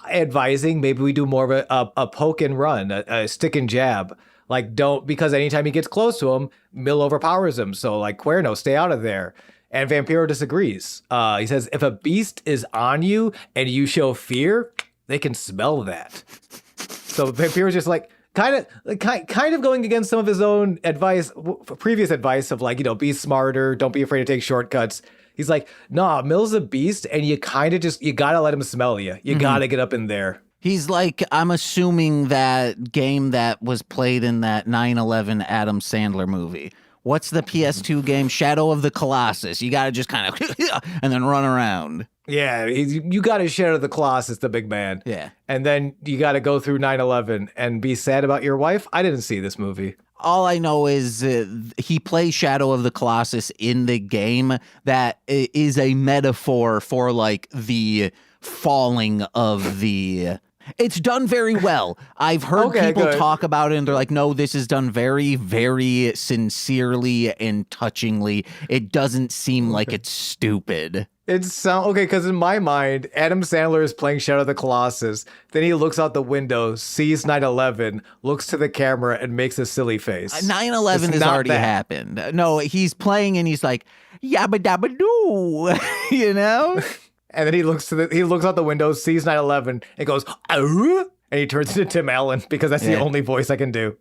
advising maybe we do more of a poke and run, a stick and jab. Like, don't, because anytime he gets close to him, Mill overpowers him. So, like, Cuerno, stay out of there. And Vampiro disagrees. He says, if a beast is on you and you show fear, they can smell that. So Vampiro's just like, kind of going against some of his own advice, previous advice of like, be smarter, don't be afraid to take shortcuts. He's like, nah, Mill's a beast, and you gotta let him smell you. You gotta get up in there. He's like, I'm assuming that game that was played in that 9/11 Adam Sandler movie. What's the PS2 game? Shadow of the Colossus. You got to just kind of and then run around. Yeah, you got to Shadow of the Colossus, the big man. Yeah. And then you got to go through 9/11 and be sad about your wife. I didn't see this movie. All I know is he plays Shadow of the Colossus in the game that is a metaphor for like the falling of the... It's done very well. I've heard people talk about it, and they're like, no, this is done very, very sincerely and touchingly. It doesn't seem like it's stupid. Because in my mind, Adam Sandler is playing Shadow of the Colossus. Then he looks out the window, sees 9/11, looks to the camera, and makes a silly face. 9/11 has already happened. No, he's playing, and he's like, yabba dabba doo, And then he looks out the window, sees 9/11, and goes, "Arr!" And he turns into Tim Allen because that's the only voice I can do.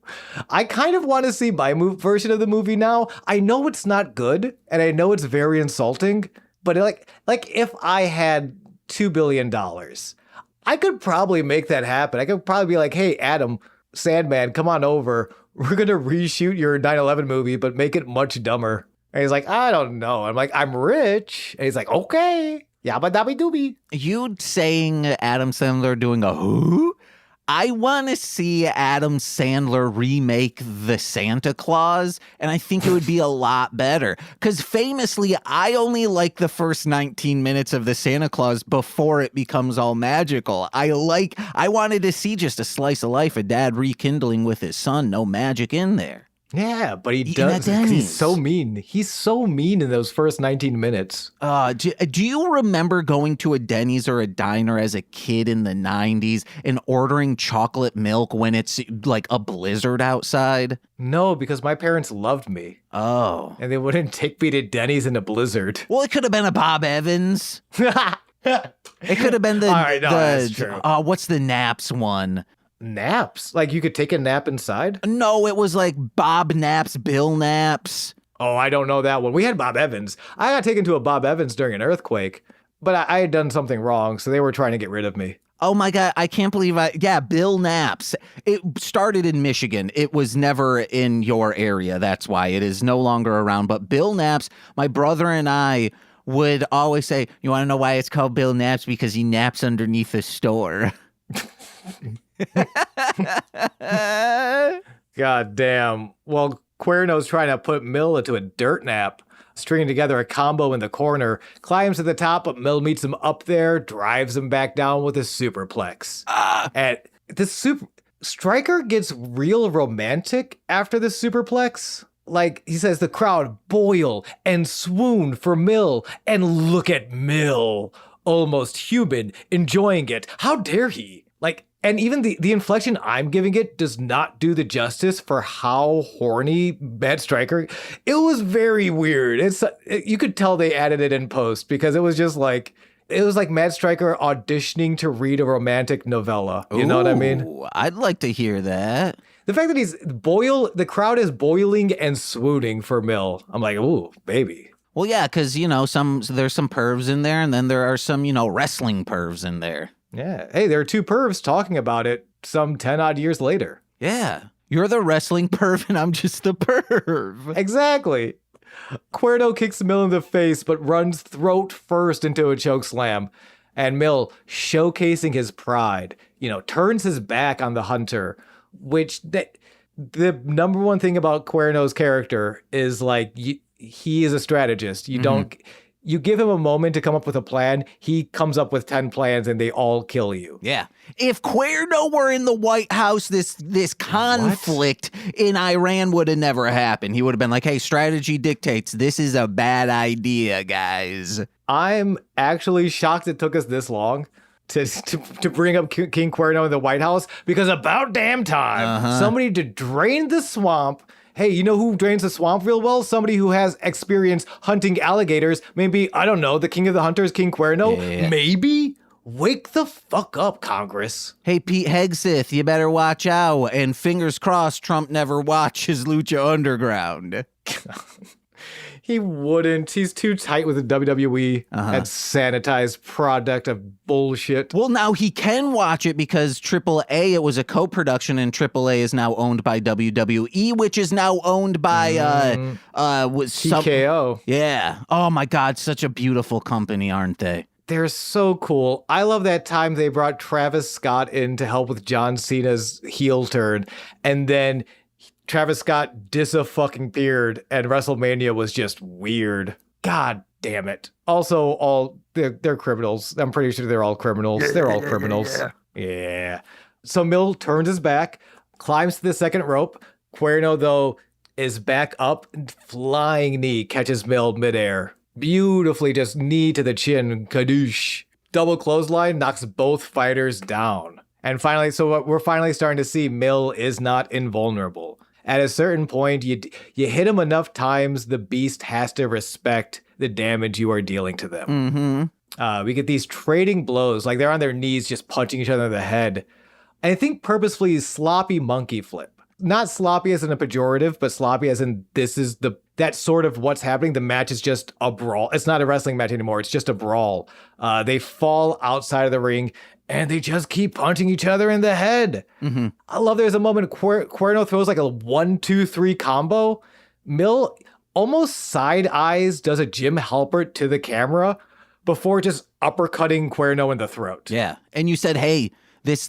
I kind of want to see my version of the movie now. I know it's not good, and I know it's very insulting, but like if I had $2 billion, I could probably make that happen. I could probably be like, hey, Adam, Sandman, come on over. We're going to reshoot your 9/11 movie, but make it much dumber. And he's like, I don't know. I'm like, I'm rich. And he's like, okay. Yabba dabby dooby. You saying Adam Sandler doing a who? I want to see Adam Sandler remake the Santa Claus, and I think it would be a lot better. Because famously, I only like the first 19 minutes of the Santa Claus before it becomes all magical. I wanted to see just a slice of life, a dad rekindling with his son, no magic in there. Yeah, but he does. He's so mean. He's so mean in those first 19 minutes. Do you remember going to a Denny's or a diner as a kid in the 90s and ordering chocolate milk when it's like a blizzard outside? No, because my parents loved me. Oh. And they wouldn't take me to Denny's in a blizzard. Well, it could have been a Bob Evans. It could have been the... All right, no, that's true. What's the Knapp's one? Naps? Like you could take a nap inside? No, it was like Bob Knapp's, Bill Knapp's. Oh, I don't know that one. We had Bob Evans. I got taken to a Bob Evans during an earthquake, but I had done something wrong, so they were trying to get rid of me. Oh my God, I can't believe Bill Knapp's. It started in Michigan. It was never in your area. That's why it is no longer around. But Bill Knapp's, my brother and I would always say, you want to know why it's called Bill Knapp's? Because he naps underneath the store. God damn. Well, Cuerno's trying to put Mill into a dirt nap, stringing together a combo in the corner, climbs to the top, but Mill meets him up there, drives him back down with a superplex. And the Striker gets real romantic after the superplex. Like, he says the crowd boil and swoon for Mill, and look at Mill, almost human, enjoying it. How dare he? Like, and even the inflection I'm giving it does not do the justice for how horny Matt Striker. It was very weird. You could tell they added it in post because it was like Matt Striker auditioning to read a romantic novella. You know what I mean? I'd like to hear that. The fact that the crowd is boiling and swooning for Mill. I'm like, ooh, baby. Well, yeah, because, there's some pervs in there, and then there are some, wrestling pervs in there. Yeah. Hey, there are two pervs talking about it some 10 odd years later. Yeah. You're the wrestling perv and I'm just the perv. Exactly. Cuerno kicks Mill in the face, but runs throat first into a choke slam. And Mill, showcasing his pride, turns his back on the hunter, which the number one thing about Cuerno's character is like, he is a strategist. You give him a moment to come up with a plan, he comes up with 10 plans and they all kill you. Yeah. If Cuerno were in the White House, this conflict in Iran would have never happened. He would have been like, hey, strategy dictates. This is a bad idea, guys. I'm actually shocked it took us this long to bring up King Cuerno in the White House because about damn time, somebody to drain the swamp. Hey, you know who drains the swamp real well? Somebody who has experience hunting alligators. Maybe, I don't know, the king of the hunters, King Cuerno? Yeah. Maybe? Wake the fuck up, Congress. Hey, Pete Hegseth, you better watch out. And fingers crossed Trump never watches Lucha Underground. He wouldn't. He's too tight with the WWE. That sanitized product of bullshit. Well, now he can watch it because AAA, it was a co-production, and AAA is now owned by WWE, which is now owned by TKO. Yeah. Oh my God, such a beautiful company, aren't they? They're so cool. I love that time they brought Travis Scott in to help with John Cena's heel turn, and then Travis Scott dis-a-fucking-peared, and WrestleMania was just weird. God damn it. Also, they're criminals. I'm pretty sure they're all criminals. They're all criminals. Yeah. So Mill turns his back, climbs to the second rope. Cuerno, though, is back up, flying knee, catches Mill midair. Beautifully, just knee to the chin, kadoosh. Double clothesline, knocks both fighters down. And finally, so we're finally starting to see Mill is not invulnerable. At a certain point, you hit him enough times, the beast has to respect the damage you are dealing to them. We get these trading blows, like they're on their knees just punching each other in the head. And I think purposefully sloppy monkey flip. Not sloppy as in a pejorative, but sloppy as in that's sort of what's happening. The match is just a brawl. It's not a wrestling match anymore. It's just a brawl. They fall outside of the ring and they just keep punching each other in the head. I love there's a moment Cuerno throws like a 1-2-3 combo. Mill almost side eyes, does a Jim Halpert to the camera before just uppercutting Cuerno in the throat. Yeah. And you said, hey, this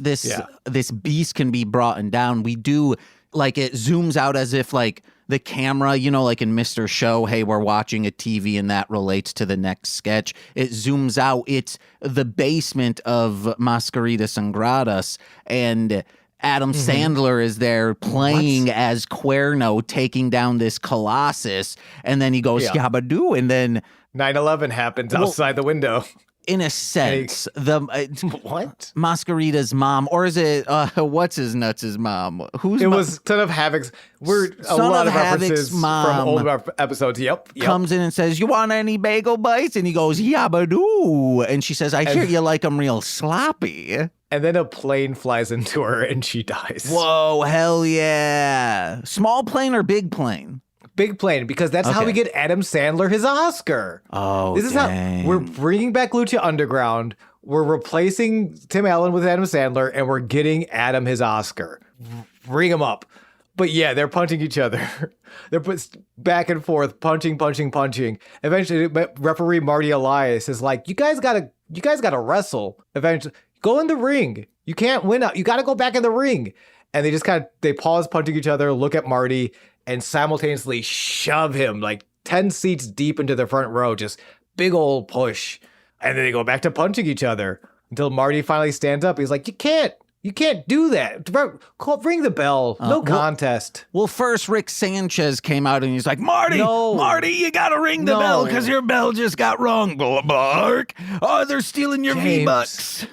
beast can be brought down. We do, like, it zooms out as if like the camera, you know, like in Mr. Show, hey, we're watching a TV and that relates to the next sketch. It zooms out. It's the basement of Mascaritas Sagradas, and Adam Sandler is there playing as Cuerno, taking down this Colossus, and then he goes, Yabadoo, and then 9/11 happens outside the window. In a sense, what? Mascarita's mom, or is it what's his nuts' mom? It was Son of Havoc's. A lot of references from old episodes. Yep. Comes in and says, "You want any bagel bites?" And he goes, "Yabadoo." And she says, "I hear you like them real sloppy." And then a plane flies into her and she dies. Whoa! Hell yeah! Small plane or big plane? Big plane, because that's how we get Adam Sandler his Oscar. Oh, this is how we're bringing back Lucha Underground. We're replacing Tim Allen with Adam Sandler, and we're getting Adam his Oscar. Bring him up. But yeah, they're punching each other. They're back and forth, punching. Eventually, referee Marty Elias is like, "You guys gotta wrestle. Eventually, go in the ring. You can't win out. You gotta go back in the ring." And they pause punching each other, look at Marty, and simultaneously shove him like 10 seats deep into the front row, just big old push. And then they go back to punching each other until Marty finally stands up. He's like, you can't do that. Ring the bell. No contest. Well, first Rick Sanchez came out and he's like, Marty, you gotta ring the bell because your bell just got wrong. Bark. Oh, they're stealing your V-Bucks.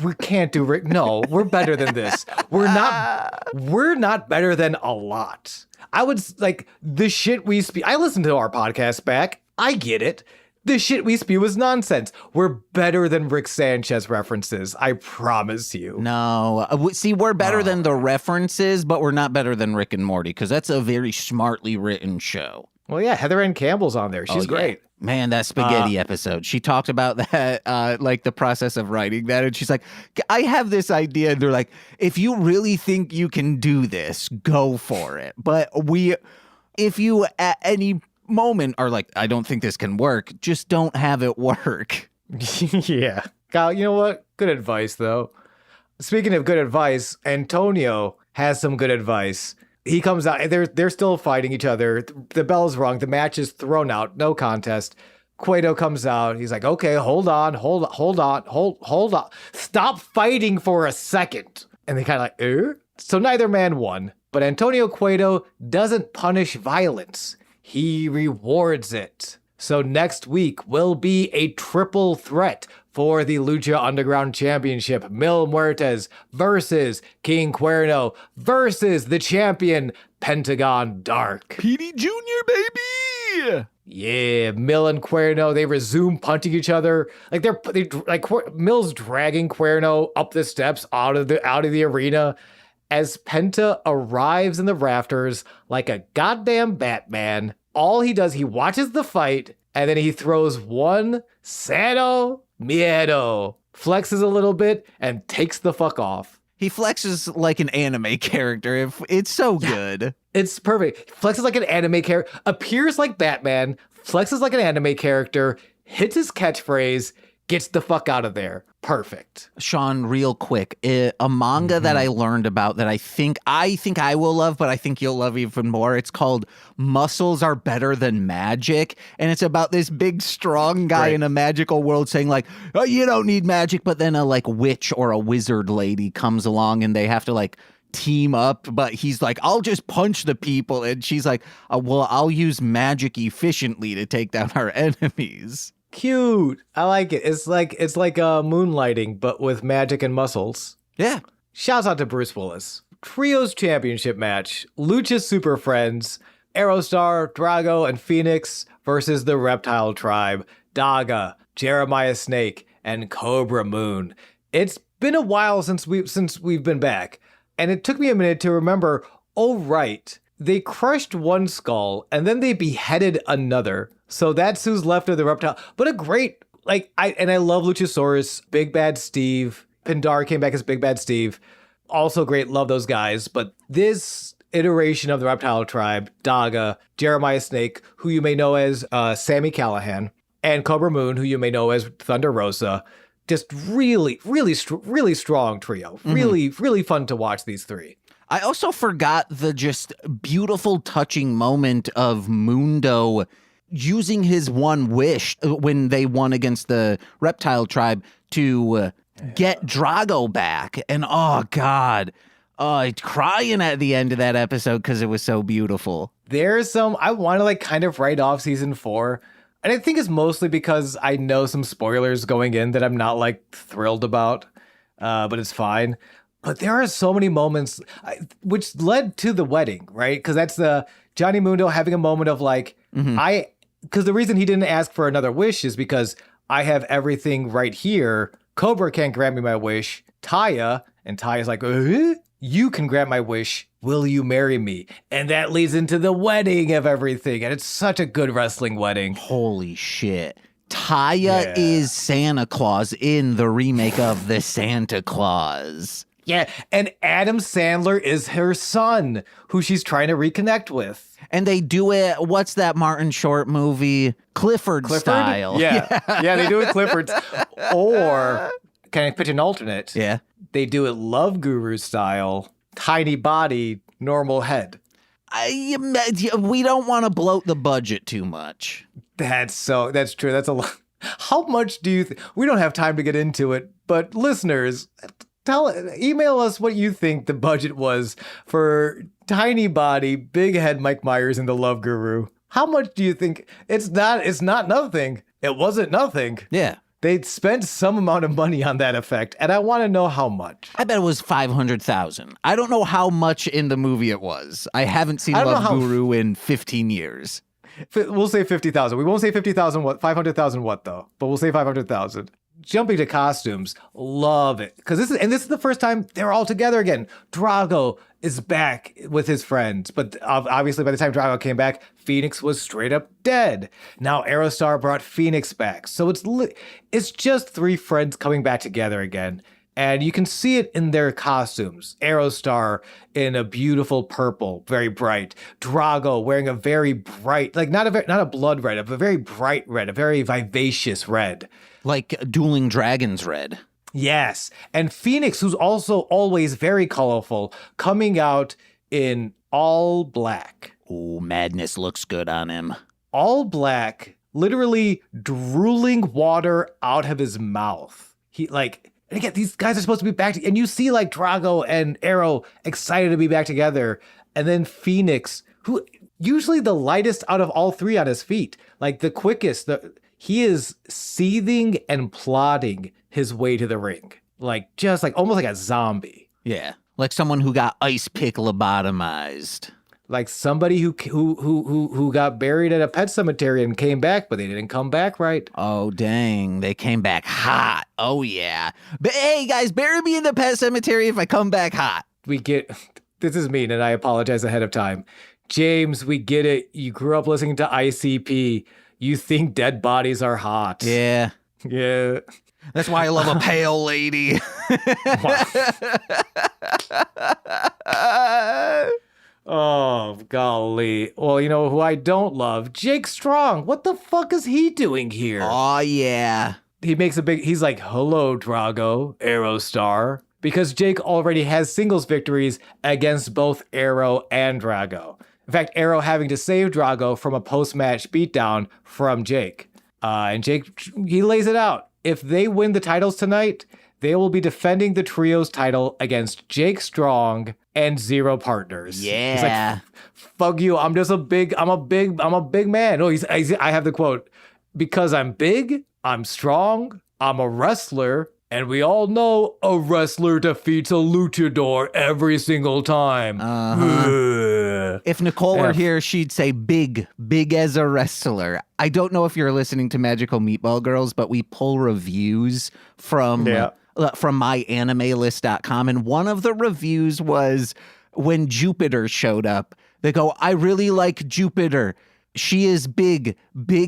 We can't do Rick. No, we're better than this. We're not better than a lot. I would like the shit we spew. I listened to our podcast back. I get it. The shit we spew is nonsense. We're better than Rick Sanchez references. I promise you. No. See, we're better than the references, but we're not better than Rick and Morty because that's a very smartly written show. Well, yeah, Heather Ann Campbell's on there. She's great. Man, that spaghetti episode. She talked about that, like the process of writing that. And she's like, I have this idea. And they're like, if you really think you can do this, go for it. But if you at any moment are like, I don't think this can work, just don't have it work. Yeah. Kyle, you know what? Good advice, though. Speaking of good advice, Antonio has some good advice. He comes out, they're still fighting each other. The bell's rung. The match is thrown out. No contest. Cueto comes out. He's like, okay, hold on. Stop fighting for a second. And they kind of like, So neither man won. But Antonio Cueto doesn't punish violence. He rewards it. So next week will be a triple threat. for the Lucha Underground Championship. Mil Muertes versus King Cuerno versus the champion Pentagon Dark. PD Jr., baby! Yeah, Mil and Cuerno, they resume punching each other. Like Mil's dragging Cuerno up the steps out of the arena as Penta arrives in the rafters like a goddamn Batman. All he does, he watches the fight, and then he throws one Sano Miedo, flexes a little bit, and takes the fuck off. He flexes like an anime character. It's so good. It's perfect. Flexes like an anime character, appears like Batman, flexes like an anime character, hits his catchphrase, gets the fuck out of there. Perfect. Sean, real quick, a manga that I learned about that I think I will love, but I think you'll love even more. It's called Muscles Are Better Than Magic. And it's about this big, strong guy in a magical world saying like, oh, you don't need magic. But then a like witch or a wizard lady comes along and they have to like team up, but he's like, I'll just punch the people. And she's like, well, I'll use magic efficiently to take down our enemies. Cute. I like it. It's like moonlighting, but with magic and muscles. Yeah. Shouts out to Bruce Willis. Trios Championship match. Lucha Super Friends. Aerostar, Drago, and Fénix versus the Reptile Tribe. Daga, Jeremiah Snake, and Cobra Moon. It's been a while since we've been back, and it took me a minute to remember, oh right, they crushed one skull, and then they beheaded another. So that's who's left of the Reptile. But a great, I love Luchasaurus, Big Bad Steve. Pindar came back as Big Bad Steve. Also great, love those guys. But this iteration of the Reptile Tribe, Daga, Jeremiah Snake, who you may know as Sammy Callahan, and Cobra Moon, who you may know as Thunder Rosa, just really strong trio. Really fun to watch these three. I also forgot the just beautiful, touching moment of Mundo using his one wish when they won against the Reptile Tribe to get Drago back. And oh, God, crying at the end of that episode because it was so beautiful. There's some, I want to kind of write off season 4. And I think it's mostly because I know some spoilers going in that I'm not thrilled about, but it's fine. But there are so many moments which led to the wedding, right? Because that's the Johnny Mundo having a moment of because the reason he didn't ask for another wish is because I have everything right here. Cobra can't grant me my wish. Taya, and Taya's like, you can grant my wish. Will you marry me? And that leads into the wedding of everything. And it's such a good wrestling wedding. Holy shit. Taya is Santa Claus in the remake of The Santa Claus. Yeah, and Adam Sandler is her son, who she's trying to reconnect with. And they do it, what's that Martin Short movie? Clifford style. Yeah, they do it Clifford's. Or, can I pitch an alternate? Yeah. They do it Love Guru style, tiny body, normal head. We don't want to bloat the budget too much. That's true. That's a lot. How much do you think? We don't have time to get into it, but listeners, email us what you think the budget was for tiny body, big head Mike Myers in the Love Guru. How much do you think? It's not nothing. It wasn't nothing. Yeah. They spent some amount of money on that effect, and I want to know how much. I bet it was $500,000. I don't know how much in the movie it was. I haven't seen Love Guru in 15 years. We'll say 50,000. We won't say 50,000 what, 500,000 what though, but we'll say 500,000. Jumping to costumes, love it. Because this is the first time they're all together again. Drago is back with his friends, but obviously by the time Drago came back, Fénix was straight up dead. Now Aerostar brought Fénix back. So it's just three friends coming back together again. And you can see it in their costumes. Aerostar in a beautiful purple, very bright. Drago wearing a very bright, not a blood red, but a very bright red, a very vivacious red. Like Dueling Dragons red. Yes. And Fénix, who's also always very colorful, coming out in all black. Ooh, madness looks good on him. All black, literally drooling water out of his mouth. And again, these guys are supposed to be back and you see Drago and Aero excited to be back together. And then Fénix, who usually the lightest out of all three on his feet, the quickest, he is seething and plotting his way to the ring. Like, just like almost like a zombie. Yeah. Like someone who got ice pick lobotomized. Like somebody who got buried at a pet cemetery and came back, but they didn't come back right. Oh, dang. They came back hot. Oh, yeah. But hey, guys, bury me in the pet cemetery if I come back hot. This is mean, and I apologize ahead of time. James, we get it. You grew up listening to ICP. You think dead bodies are hot. Yeah. Yeah. That's why I love a pale lady. Oh, golly. Well, you know who I don't love? Jake Strong. What the fuck is he doing here? Oh, yeah. He's like, hello, Drago, Aero star. Because Jake already has singles victories against both Aero and Drago. In fact, Aero having to save Drago from a post-match beatdown from Jake. And Jake, he lays it out. If they win the titles tonight, they will be defending the trio's title against Jake Strong and Zero Partners. Yeah. He's like, fuck you. I'm a big man. Oh, I have the quote. Because I'm big, I'm strong, I'm a wrestler, and we all know a wrestler defeats a luchador every single time. If Nicole were here, she'd say big as a wrestler. I don't know if you're listening to Magical Meatball Girls, but we pull reviews from myanimelist.com, and one of the reviews was when Jupiter showed up. They go, I really like Jupiter. She is big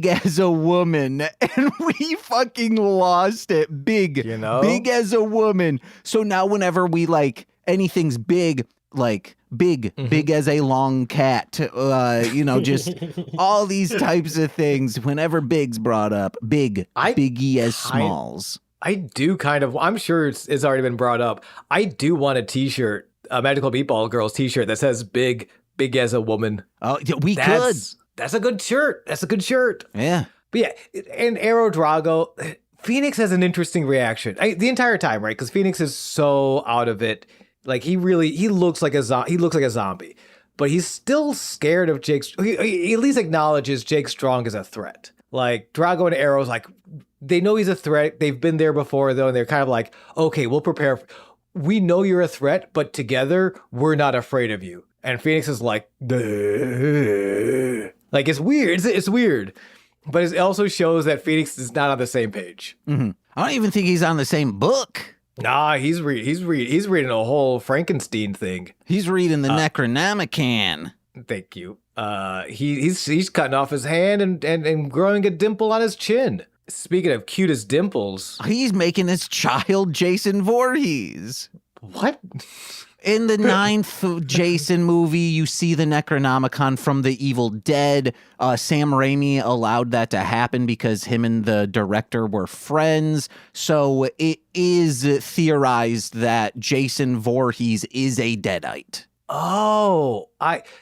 as a woman. And we fucking lost it. Big as a woman. So now whenever we like anything's big, like big as a long cat, just all these types of things. Whenever big's brought up, biggie as smalls. I do kind of, I'm sure it's already been brought up. I do want a t-shirt, a Magical Meatball Girls t-shirt that says big as a woman. Oh, we could. That's a good shirt. Yeah. But yeah, and Aero Drago, Fénix has an interesting reaction the entire time, right? Because Fénix is so out of it. Like he looks like a zombie, but he's still scared of Jake. He at least acknowledges Jake Strong as a threat. Like Drago and Aero's like, they know he's a threat. They've been there before though, and they're kind of like, okay, we'll prepare. We know you're a threat, but together we're not afraid of you. And Fénix is like, duh. Like it's weird. It's weird, but it also shows that Fénix is not on the same page. Mm-hmm. I don't even think he's on the same book. Nah, he's reading a whole Frankenstein thing. He's reading the Necronomicon. Thank you. He's cutting off his hand and growing a dimple on his chin. Speaking of cutest dimples, he's making his child Jason Voorhees. What? In the 9th Jason movie, you see the Necronomicon from the Evil Dead. Sam Raimi allowed that to happen because him and the director were friends. So it is theorized that Jason Voorhees is a Deadite. Oh,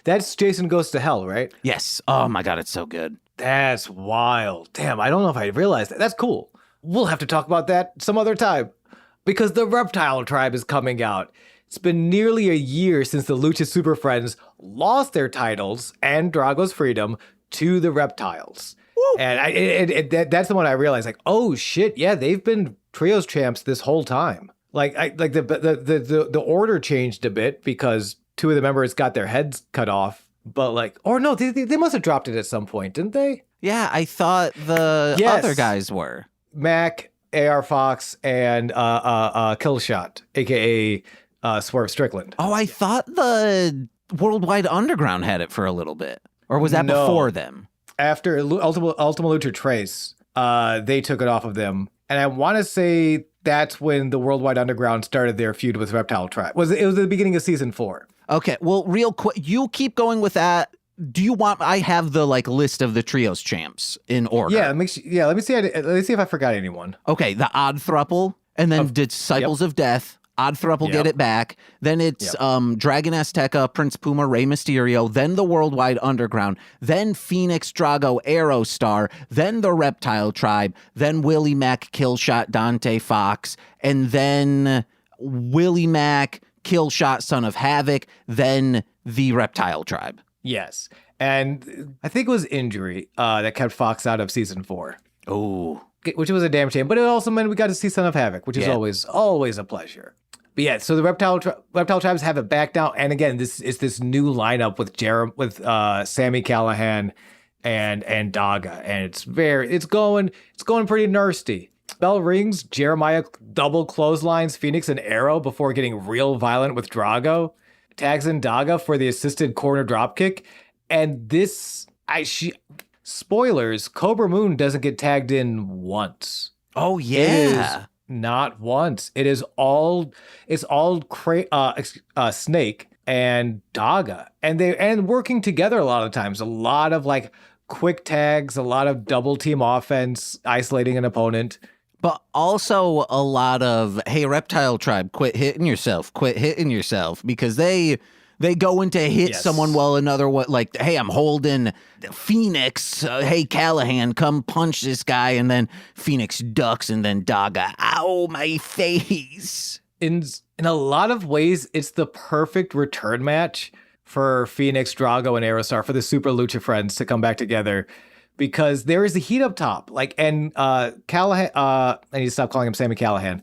that's Jason Goes to Hell, right? Yes. Oh my God, it's so good. That's wild. Damn, I don't know if I realized that. That's cool. We'll have to talk about that some other time because the Reptile tribe is coming out. It's been nearly a year since the Lucha Super Friends lost their titles and Drago's freedom to the Reptiles. Woo. And that's the one I realized, like, oh shit, yeah, they've been trios champs this whole time. The order changed a bit because two of the members got their heads cut off, but they must have dropped it at some point, didn't they? Yeah, I thought the other guys were Mac, AR Fox, and Killshot, aka Swerve Strickland. Oh, I thought the Worldwide Underground had it for a little bit. Or was that before them? After Ultima Lucha Trace, they took it off of them. And I want to say that's when the Worldwide Underground started their feud with Reptile Tribe. It was at the beginning of season 4. Okay, well, real quick, you keep going with that. Do you want? I have the list of the trios champs in order. Yeah, let me see. Let me see if I forgot anyone. Okay, the Odd Thruple, and then Disciples of Death. Odd Thruple get it back. Then it's Dragon Azteca, Prince Puma, Rey Mysterio. Then the Worldwide Underground. Then Fénix, Drago, Aerostar. Then the Reptile Tribe. Then Willie Mac, Killshot, Dante Fox. And then Willie Mac, Killshot, Son of Havoc. Then the Reptile Tribe. Yes. And I think it was injury that kept Fox out of season 4. Oh, which was a damn shame. But it also meant we got to see Son of Havoc, which is always a pleasure. But yeah, so the reptile tribes have it back now, and again, this new lineup with Sami Callihan and Daga, and it's going pretty nasty. Bell rings, Jeremiah double clotheslines Fénix and Aero before getting real violent with Drago. Tags in Daga for the assisted corner dropkick, and spoilers, Cobra Moon doesn't get tagged in once. Oh yeah. Not once. It's all Snake and Daga, and working together a lot of times. A lot of like quick tags, a lot of double team offense, isolating an opponent. But also a lot of, hey, Reptile Tribe, quit hitting yourself, because they go into hit someone while another one, like, hey, I'm holding Fénix, hey, Callihan, come punch this guy, and then Fénix ducks, and then Daga, ow, my face. In a lot of ways, it's the perfect return match for Fénix, Drago, and Aerostar, for the Super Lucha friends to come back together. Because there is a heat up top, and Callihan. I need to stop calling him Sami Callihan.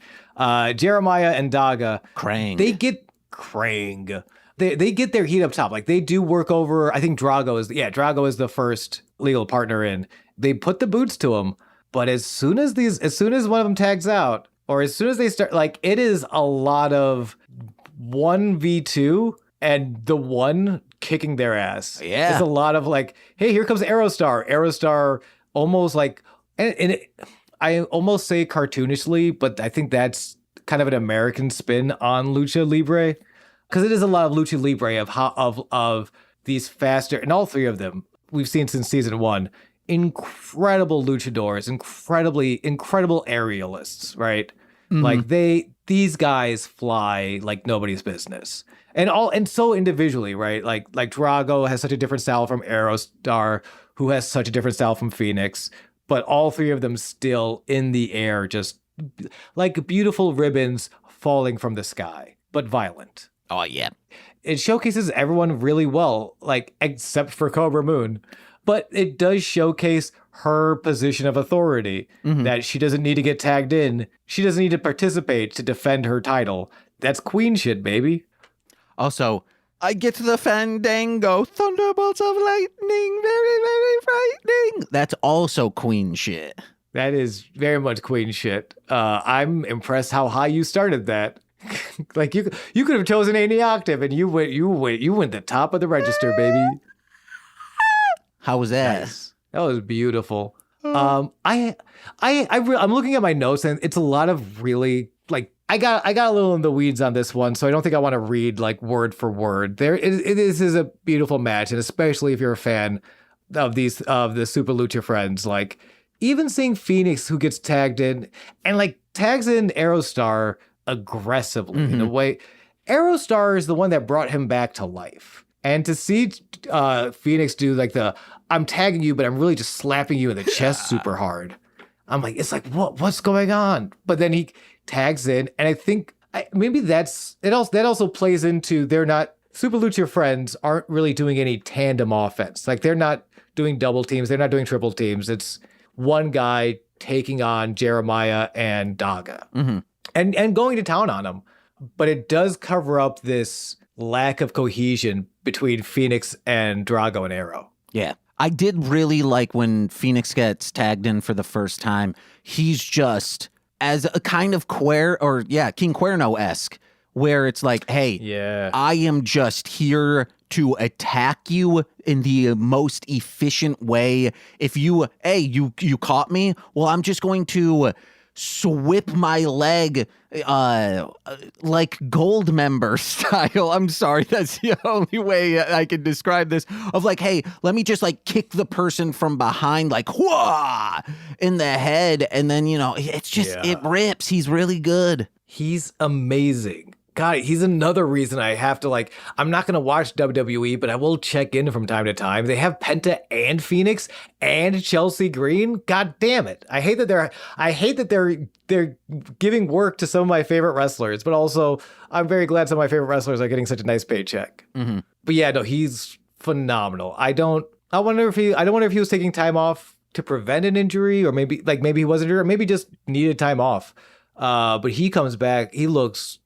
Jeremiah and Daga, Krang. They get Krang. They get their heat up top. Like they do work over. I think Drago is the first legal partner in. They put the boots to him, but as soon as one of them tags out, or as soon as they start, like it is a lot of 1v2 and the one kicking their ass. Yeah. It's a lot of like, hey, here comes Aerostar. Aerostar almost like, I almost say cartoonishly, but I think that's kind of an American spin on Lucha Libre. Because it is a lot of Lucha Libre of these faster, and all three of them we've seen since season 1, incredible luchadors, incredible aerialists, right? Mm-hmm. Like these guys fly like nobody's business. And so individually, right? Like Drago has such a different style from Aerostar, who has such a different style from Fénix, but all three of them still in the air, just like beautiful ribbons falling from the sky, but violent. Oh yeah. It showcases everyone really well, like except for Cobra Moon, but it does showcase her position of authority, that she doesn't need to get tagged in. She doesn't need to participate to defend her title. That's queen shit, baby. Also, I get to the Fandango, Thunderbolts of Lightning, very, very frightening. That's also queen shit. That is very much queen shit. I'm impressed how high you started that. Like you could have chosen any octave, and you went the top of the register, baby. How was that? Nice. That was beautiful. I'm looking at my notes, and it's a lot of really like. I got a little in the weeds on this one, so I don't think I want to read like word for word. This is a beautiful match, and especially if you're a fan of the Super Lucha friends, like even seeing Fénix, who gets tagged in and like tags in Aerostar aggressively in a way. Aerostar is the one that brought him back to life, and to see Fénix do like I'm tagging you, but I'm really just slapping you in the chest super hard. I'm like, it's like what's going on? But then he tags in, and I think maybe that also plays into they're not Super Lucha friends aren't really doing any tandem offense. Like they're not doing double teams, they're not doing triple teams. It's one guy taking on Jeremiah and Daga and going to town on him. But it does cover up this lack of cohesion between Fénix and Drago and Aero. Yeah. I did really like when Fénix gets tagged in for the first time. He's just as a kind of King Cuerno-esque, where it's like, hey, I am just here to attack you in the most efficient way. If you caught me, well, I'm just going to whip my leg like gold member style. I'm sorry, that's the only way I can describe this. Of like, hey, let me just like kick the person from behind, like whoa, in the head, and then it's just it rips. He's really good. He's amazing. God, he's another reason I have to I'm not going to watch WWE, but I will check in from time to time. They have Penta and Fénix and Chelsea Green. God damn it. I hate that they're giving work to some of my favorite wrestlers, but also I'm very glad some of my favorite wrestlers are getting such a nice paycheck. But yeah, no, he's phenomenal. I don't wonder if he was taking time off to prevent an injury, or maybe he wasn't injured, or maybe just needed time off. But he comes back. He looks,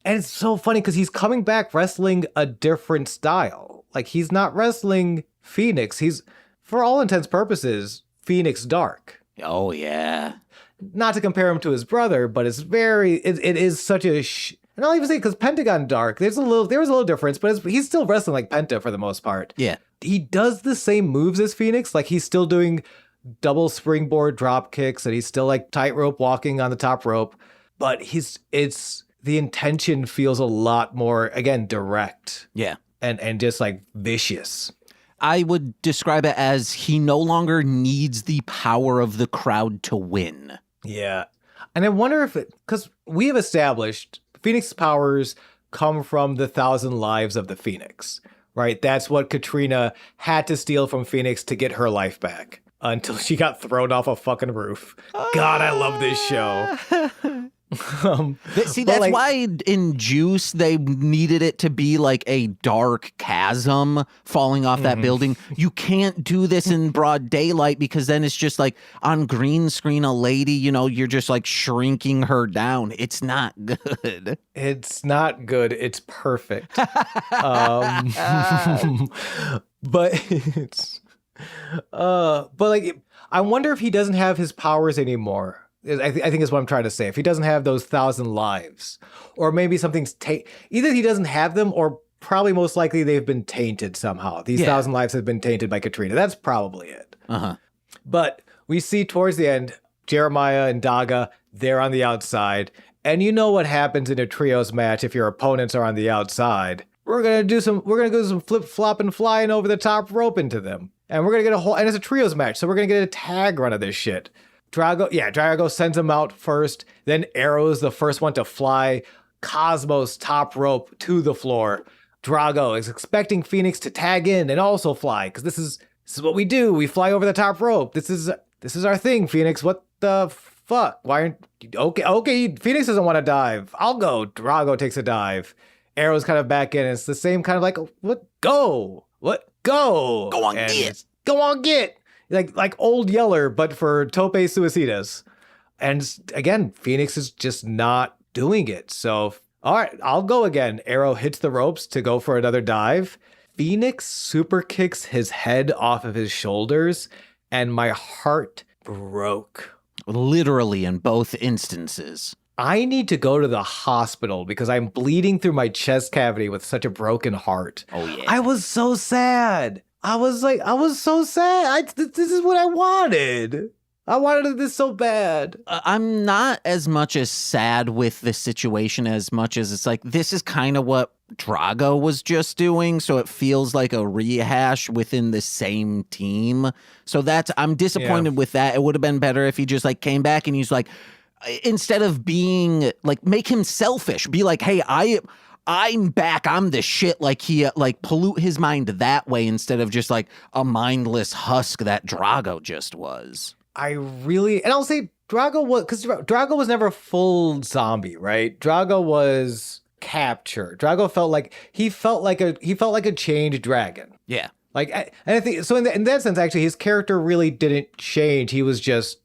and it's so funny because he's coming back wrestling a different style. Like, he's not wrestling Fénix. He's, for all intents purposes, Fénix Dark. Oh yeah. Not to compare him to his brother, but it is such a. And I'll even say because Pentagon Dark, there was a little difference, but he's still wrestling like Penta for the most part. Yeah. He does the same moves as Fénix. Like, he's still doing double springboard drop kicks, and he's still like tightrope walking on the top rope. But the intention feels a lot more, again, direct. Yeah. And just like vicious. I would describe it as he no longer needs the power of the crowd to win. Yeah. And I wonder if because we have established Fénix's powers come from the 1,000 lives of the Fénix, right? That's what Katrina had to steal from Fénix to get her life back until she got thrown off a fucking roof. God, I love this show. See, that's why in Juice they needed it to be like a dark chasm falling off that building. You can't do this in broad daylight because then it's just like on green screen, a lady, you're just like shrinking her down. It's not good. It's not good. It's perfect. But like, I wonder if he doesn't have his powers anymore. I think is what I'm trying to say. If he doesn't have those 1,000 lives, or maybe something's either he doesn't have them, or probably most likely they've been tainted somehow. These 1,000 lives have been tainted by Katrina. That's probably it. But we see towards the end, Jeremiah and Daga, they're on the outside. And you know what happens in a trios match if your opponents are on the outside. We're gonna do some flip flop and flying over the top rope into them. And we're gonna get and it's a trios match, so we're gonna get a tag run of this shit. Drago sends him out first. Then Aero's the first one to fly Cosmos top rope to the floor. Drago is expecting Fénix to tag in and also fly, because this is what we do. We fly over the top rope. This is our thing, Fénix. What the fuck? Why aren't okay? Fénix doesn't want to dive. I'll go. Drago takes a dive. Aero's kind of back in. It's the same kind of like, what? Go. What? Go. Go on, get. Go on, get. Like Old Yeller, but for tope suicidas. And again, Fénix is just not doing it. So, all right, I'll go again. Aero hits the ropes to go for another dive. Fénix super kicks his head off of his shoulders, and my heart broke. Literally in both instances. I need to go to the hospital because I'm bleeding through my chest cavity with such a broken heart. Oh, yeah. I was so sad. I was so sad. This is what I wanted. I wanted this so bad. I'm not as much as sad with this situation as much as it's like, this is kind of what Drago was just doing. So it feels like a rehash within the same team. So I'm disappointed with that. It would have been better if he just like came back and he's like, instead of being like, make him selfish, be like, hey, I'm back. I'm the shit. Like he like pollute his mind that way instead of just like a mindless husk that Drago just was. And I'll say Drago was never a full zombie, right? Drago was captured. Drago felt like a changed dragon. Yeah. Like, and I think so. In that sense, actually, his character really didn't change. He was just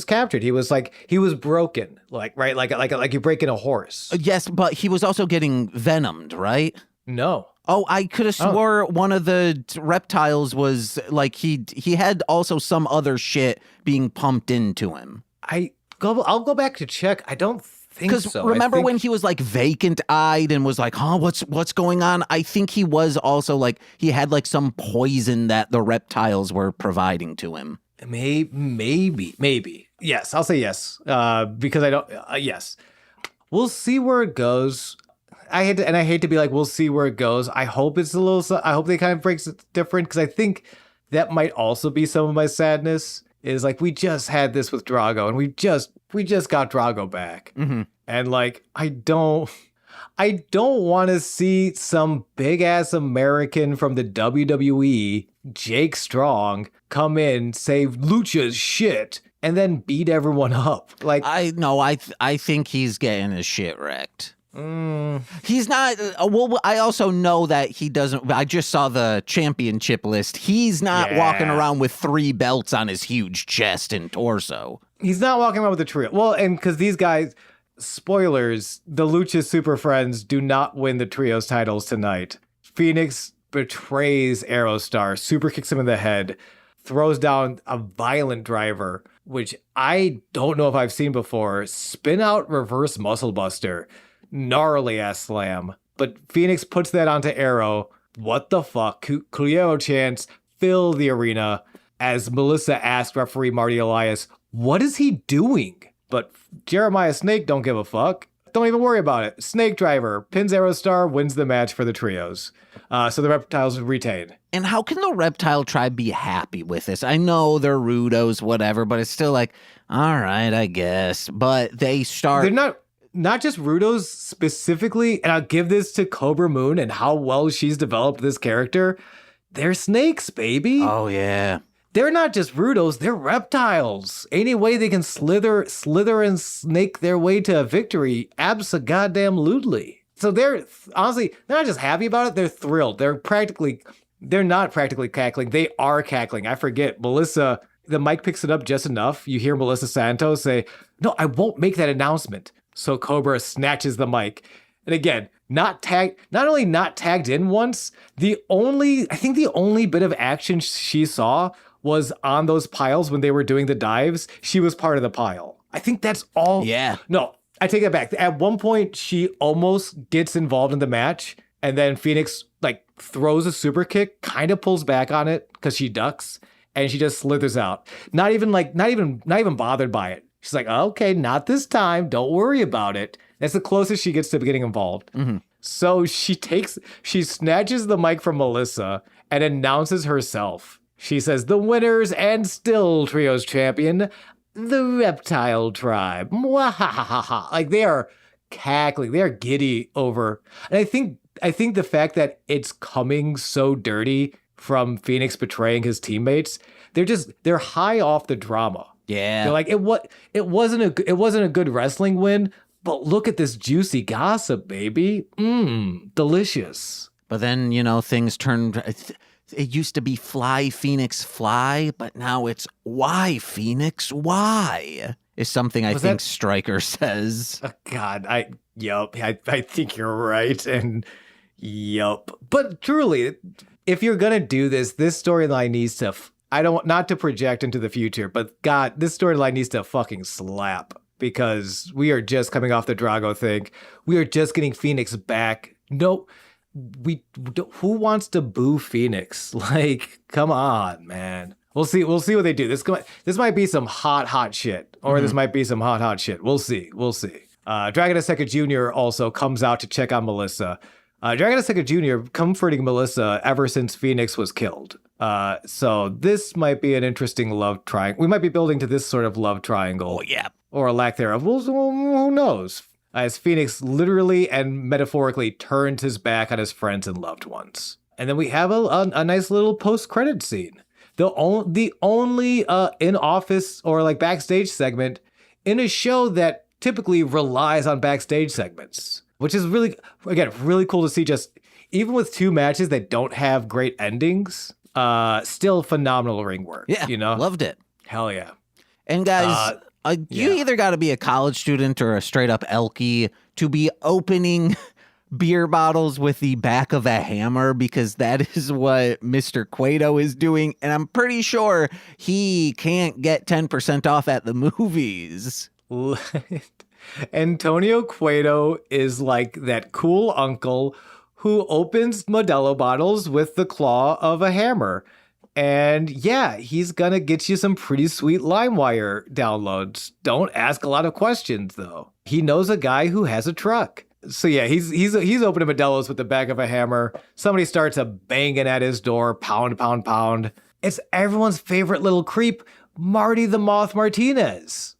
captured. He was broken, like, right? Like you're breaking a horse. Yes, but he was also getting venomed, right? No. Oh, I could have swore one of the reptiles was like he had also some other shit being pumped into him. I'll go back to check. I don't think so. Because remember when he was like vacant-eyed and was like, huh, what's going on? I think he was also like, he had like some poison that the reptiles were providing to him. Maybe. Yes, I'll say yes. Because I don't. Yes, we'll see where it goes. I hate to be like, we'll see where it goes. I hope it's a little. I hope they kind of breaks it different, because I think that might also be some of my sadness. Is like, we just had this with Drago, and we just got Drago back, and like I don't want to see some big ass American from the WWE, Jake Strong, come in, say Lucha's shit, and then beat everyone up. Like, I think he's getting his shit wrecked. He's not. Well, I also know that he doesn't. I just saw the championship list. He's not walking around with 3 belts on his huge chest and torso. He's not walking around with a trio. Well, and because these guys, spoilers, the Lucha Super Friends do not win the trios titles tonight. Fénix betrays Aerostar, super kicks him in the head, throws down a violent driver, which I don't know if I've seen before. Spin out reverse muscle buster. Gnarly ass slam. But Fénix puts that onto Aero. What the fuck? Cleo chants fill the arena as Melissa asks referee Marty Elias, what is he doing? But Jeremiah Snake don't give a fuck. Don't even worry about it. Snake driver pins Aerostar, wins the match for the trios. So the Reptiles retain. And how can the Reptile tribe be happy with this? I know they're rudos, whatever, but it's still like, all right, I guess. But they start... They're not just rudos specifically, and I'll give this to Cobra Moon and how well she's developed this character. They're snakes, baby. Oh, yeah. They're not just rudos, they're reptiles. Any way they can slither and snake their way to a victory, abso-goddamn-lutely. So they're, honestly, they're not just happy about it, they're thrilled. They're not practically cackling, they are cackling. I forget, Melissa, the mic picks it up just enough. You hear Melissa Santos say, no, I won't make that announcement. So Cobra snatches the mic. And again, not only not tagged in once, I think the only bit of action she saw was on those piles when they were doing the dives. She was part of the pile. I think that's all. Yeah. No, I take that back. At one point, she almost gets involved in the match, and then Fénix throws a super kick, kind of pulls back on it because she ducks, and she just slithers out. Not even bothered by it. She's like, okay, not this time. Don't worry about it. That's the closest she gets to getting involved. Mm-hmm. So she snatches the mic from Melissa and announces herself. She says, the winners and still trios champion, the Reptile Tribe. Mwahahaha. Like, they are cackling. They are giddy over. And I think the fact that it's coming so dirty from Fénix betraying his teammates, they're high off the drama. Yeah. They're like, it wasn't a good wrestling win, but look at this juicy gossip, baby. Delicious. But then, things turned... It used to be fly, Fénix, fly, but now it's why, Fénix, why? Is something I think Stryker says. Oh, God, I think you're right, and yup. But truly, if you're gonna do this storyline needs to... not to project into the future, but God, this storyline needs to fucking slap, because we are just coming off the Drago thing. We are just getting Fénix back. No, who wants to boo Fénix? Like, come on, man. We'll see what they do. This might be some hot shit, or this might be some hot shit. We'll see. Dragon Azteca Jr. also comes out to check on Melissa. Dragon Azteca Jr. comforting Melissa ever since Fénix was killed. So this might be an interesting love triangle. We might be building to this sort of love triangle. Oh, yeah. Or a lack thereof. Well, who knows? As Fénix literally and metaphorically turns his back on his friends and loved ones. And then we have a nice little post-credit scene. The only in-office or backstage segment in a show that typically relies on backstage segments. Which is really cool to see, just even with 2 matches that don't have great endings, still phenomenal ring work. Yeah, loved it. Hell yeah. And guys, you either got to be a college student or a straight up Elkie to be opening beer bottles with the back of a hammer, because that is what Mr. Cueto is doing. And I'm pretty sure he can't get 10% off at the movies. Antonio Cueto is like that cool uncle who opens Modelo bottles with the claw of a hammer. And yeah, he's gonna get you some pretty sweet LimeWire downloads. Don't ask a lot of questions, though. He knows a guy who has a truck. So yeah, he's opening Modelo's with the back of a hammer. Somebody starts banging at his door, pound, pound, pound. It's everyone's favorite little creep, Marty the Moth Martinez.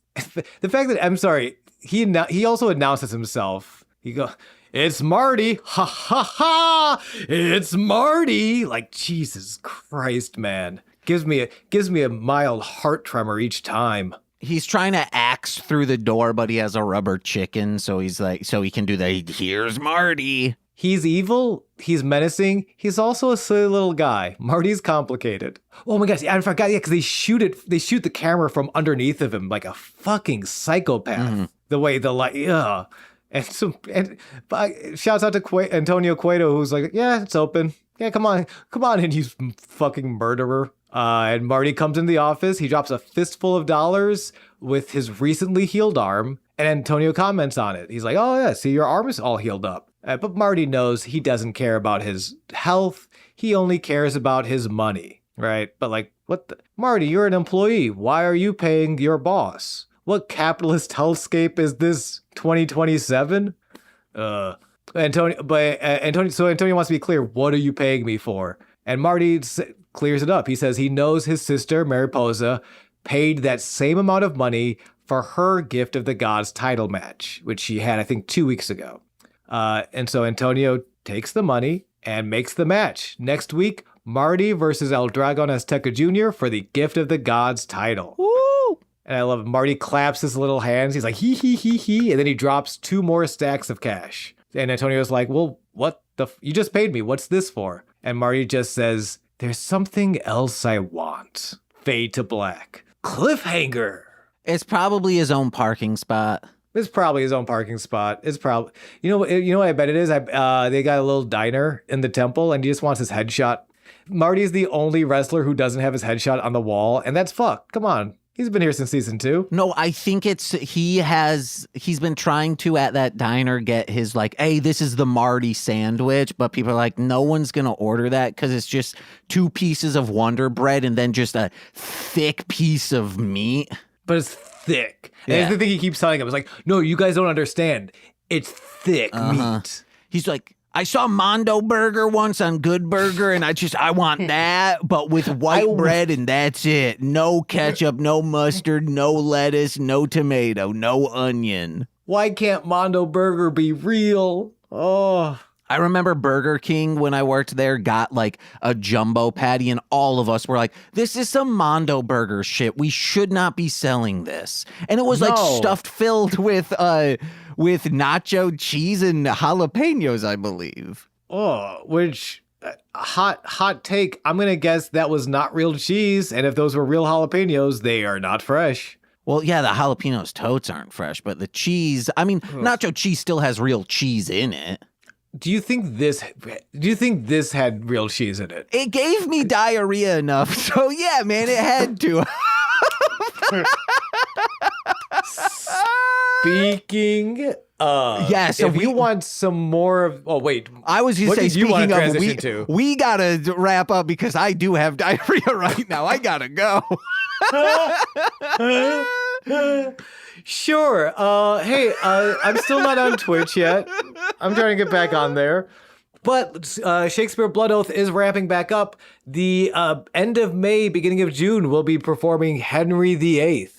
The fact that, I'm sorry, he also announces himself. He goes, it's Marty, ha ha ha, it's Marty. Like, Jesus Christ, man. Gives me a mild heart tremor each time. He's trying to axe through the door, but he has a rubber chicken, so he's like, so he can do that. Here's Marty. He's evil. He's menacing. He's also a silly little guy. Marty's complicated. Oh my gosh, I forgot. Yeah, because they shoot the camera from underneath of him like a fucking psychopath. The way the light, yeah. And shouts out to Antonio Cueto, who's like, yeah, it's open. Yeah, come on, and you fucking murderer. And Marty comes into the office. He drops a fistful of dollars with his recently healed arm, and Antonio comments on it. He's like, oh yeah, see, your arm is all healed up. But Marty knows he doesn't care about his health. He only cares about his money, right? But like, Marty, you're an employee. Why are you paying your boss? What capitalist hellscape is this, 2027? Antonio wants to be clear. What are you paying me for? And Marty clears it up. He says he knows his sister, Mariposa, paid that same amount of money for her Gift of the Gods title match, which she had, I think, 2 weeks ago. And so Antonio takes the money and makes the match. Next week, Marty versus El Dragon Azteca Jr. for the Gift of the Gods title. Woo! And I love it. Marty claps his little hands. He's like, he, and then he drops 2 more stacks of cash. And Antonio's like, well, what you just paid me. What's this for? And Marty just says, there's something else I want. Fade to black. Cliffhanger. It's probably his own parking spot. It's probably his own parking spot. It's probably, you know what I bet it is? They got a little diner in the temple and he just wants his headshot. Marty's the only wrestler who doesn't have his headshot on the wall, and that's fuck. Come on. He's been here since season 2. No, I think he's been trying to at that diner get his like, hey, this is the Marty sandwich, but people are like, no one's gonna order that because it's just 2 pieces of Wonder Bread and then just a thick piece of meat. But it's thick. And that's the thing he keeps telling him. It's like, no, you guys don't understand. It's thick meat. He's like, I saw Mondo Burger once on Good Burger, and I want that, but with white bread, and that's it. No ketchup, no mustard, no lettuce, no tomato, no onion. Why can't Mondo Burger be real? Oh. I remember Burger King when I worked there got like a jumbo patty, and all of us were like, this is some Mondo Burger shit. We should not be selling this. And it was like stuffed filled with nacho cheese and jalapenos, I believe. Oh, which hot take. I'm going to guess that was not real cheese. And if those were real jalapenos, they are not fresh. Well, yeah, the jalapenos totes aren't fresh, but the cheese, I mean, nacho cheese still has real cheese in it. Do you think this had real cheese in it? It gave me diarrhea enough. So yeah, man, it had to. Speaking of, yeah, so if you want some more of, oh wait, I was just saying, speaking of, we we gotta wrap up because I do have diarrhea right now. I gotta go. Sure. Hey, I'm still not on Twitch yet. I'm trying to get back on there. But Shakespeare Blood Oath is ramping back up. The end of May, beginning of June, we'll be performing Henry VIII.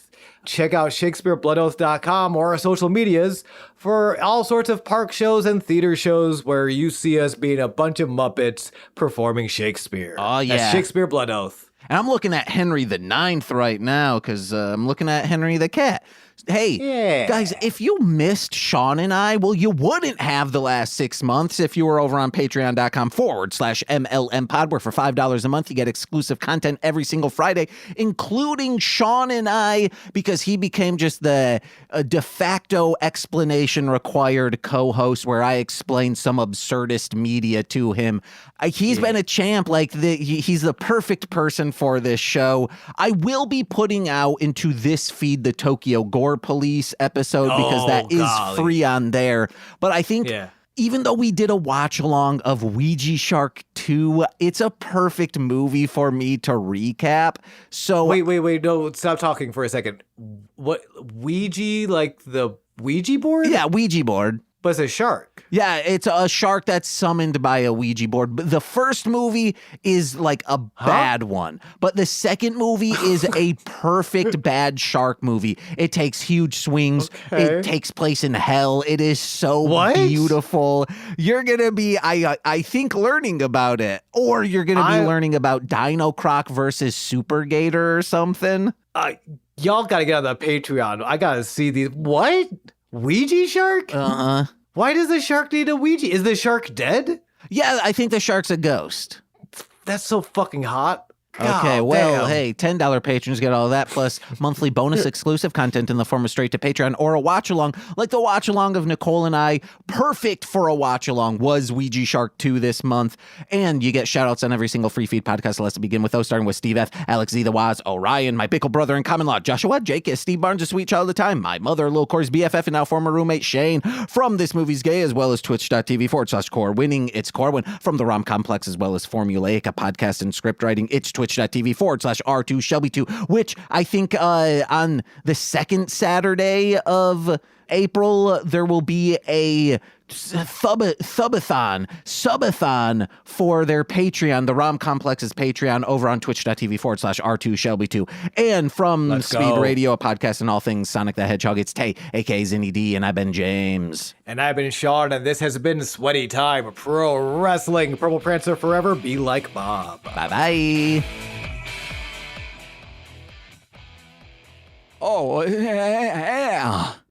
Check out ShakespeareBloodOath.com or our social medias for all sorts of park shows and theater shows where you see us being a bunch of Muppets performing Shakespeare. Oh, yeah. That's Shakespeare Blood Oath. And I'm looking at Henry the Ninth right now because I'm looking at Henry the Cat. Hey, guys, if you missed Sean and I, well, you wouldn't have the last 6 months if you were over on patreon.com/MLM pod, where for $5 a month, you get exclusive content every single Friday, including Sean and I, because he became just the de facto explanation required co-host where I explain some absurdist media to him. He's been a champ. Like he's the perfect person for this show. I will be putting out into this feed the Tokyo Gore Police episode because that is free on there. But I think even though we did a watch along of Ouija Shark 2, it's a perfect movie for me to recap. So wait, no, stop talking for a second. What, Ouija, like the Ouija board? Yeah, Ouija board. But it's a shark. Yeah, it's a shark that's summoned by a Ouija board. But the first movie is like a bad one. But the second movie is a perfect bad shark movie. It takes huge swings. Okay. It takes place in hell. It is so beautiful. You're going to be, I think, learning about it. Or you're going to be learning about Dino Croc versus Super Gator or something. Y'all gotta get on the Patreon. I gotta see these. What? Ouija shark? Uh-huh. Why does the shark need a Ouija? Is the shark dead? Yeah, I think the shark's a ghost. That's so fucking hot. Okay, God well, damn. hey, $10 patrons get all that, plus monthly bonus exclusive content in the form of straight to Patreon or a watch-along, like the watch-along of Nicole and I. Perfect for a watch-along was Ouija Shark 2 this month. And you get shout-outs on every single free feed podcast. So let's begin with those, starting with Steve F., Alex Z, The Waz, Orion, my Bickle brother in common law, Joshua, Jake, Steve Barnes, a sweet child of the time, my mother, Lil Corey's BFF, and now former roommate Shane, from This Movie's Gay, as well as twitch.tv/core winning, it's Corwin, from the Rom Complex, as well as Formulaic, a podcast and script writing, it's twitch.tv/R2 Shelby2, which I think on the second Saturday of April, there will be a sub-a-thon for their Patreon, the Rom Complex's Patreon, over on twitch.tv/R2 Shelby2. And from Speed Radio, a podcast and all things Sonic the Hedgehog, it's Tay, aka Zinny D, and I've been James. And I've been Sean, and this has been Sweaty Time Pro Wrestling. Purple Prancer forever, be like Bob. Bye-bye. Oh, hey,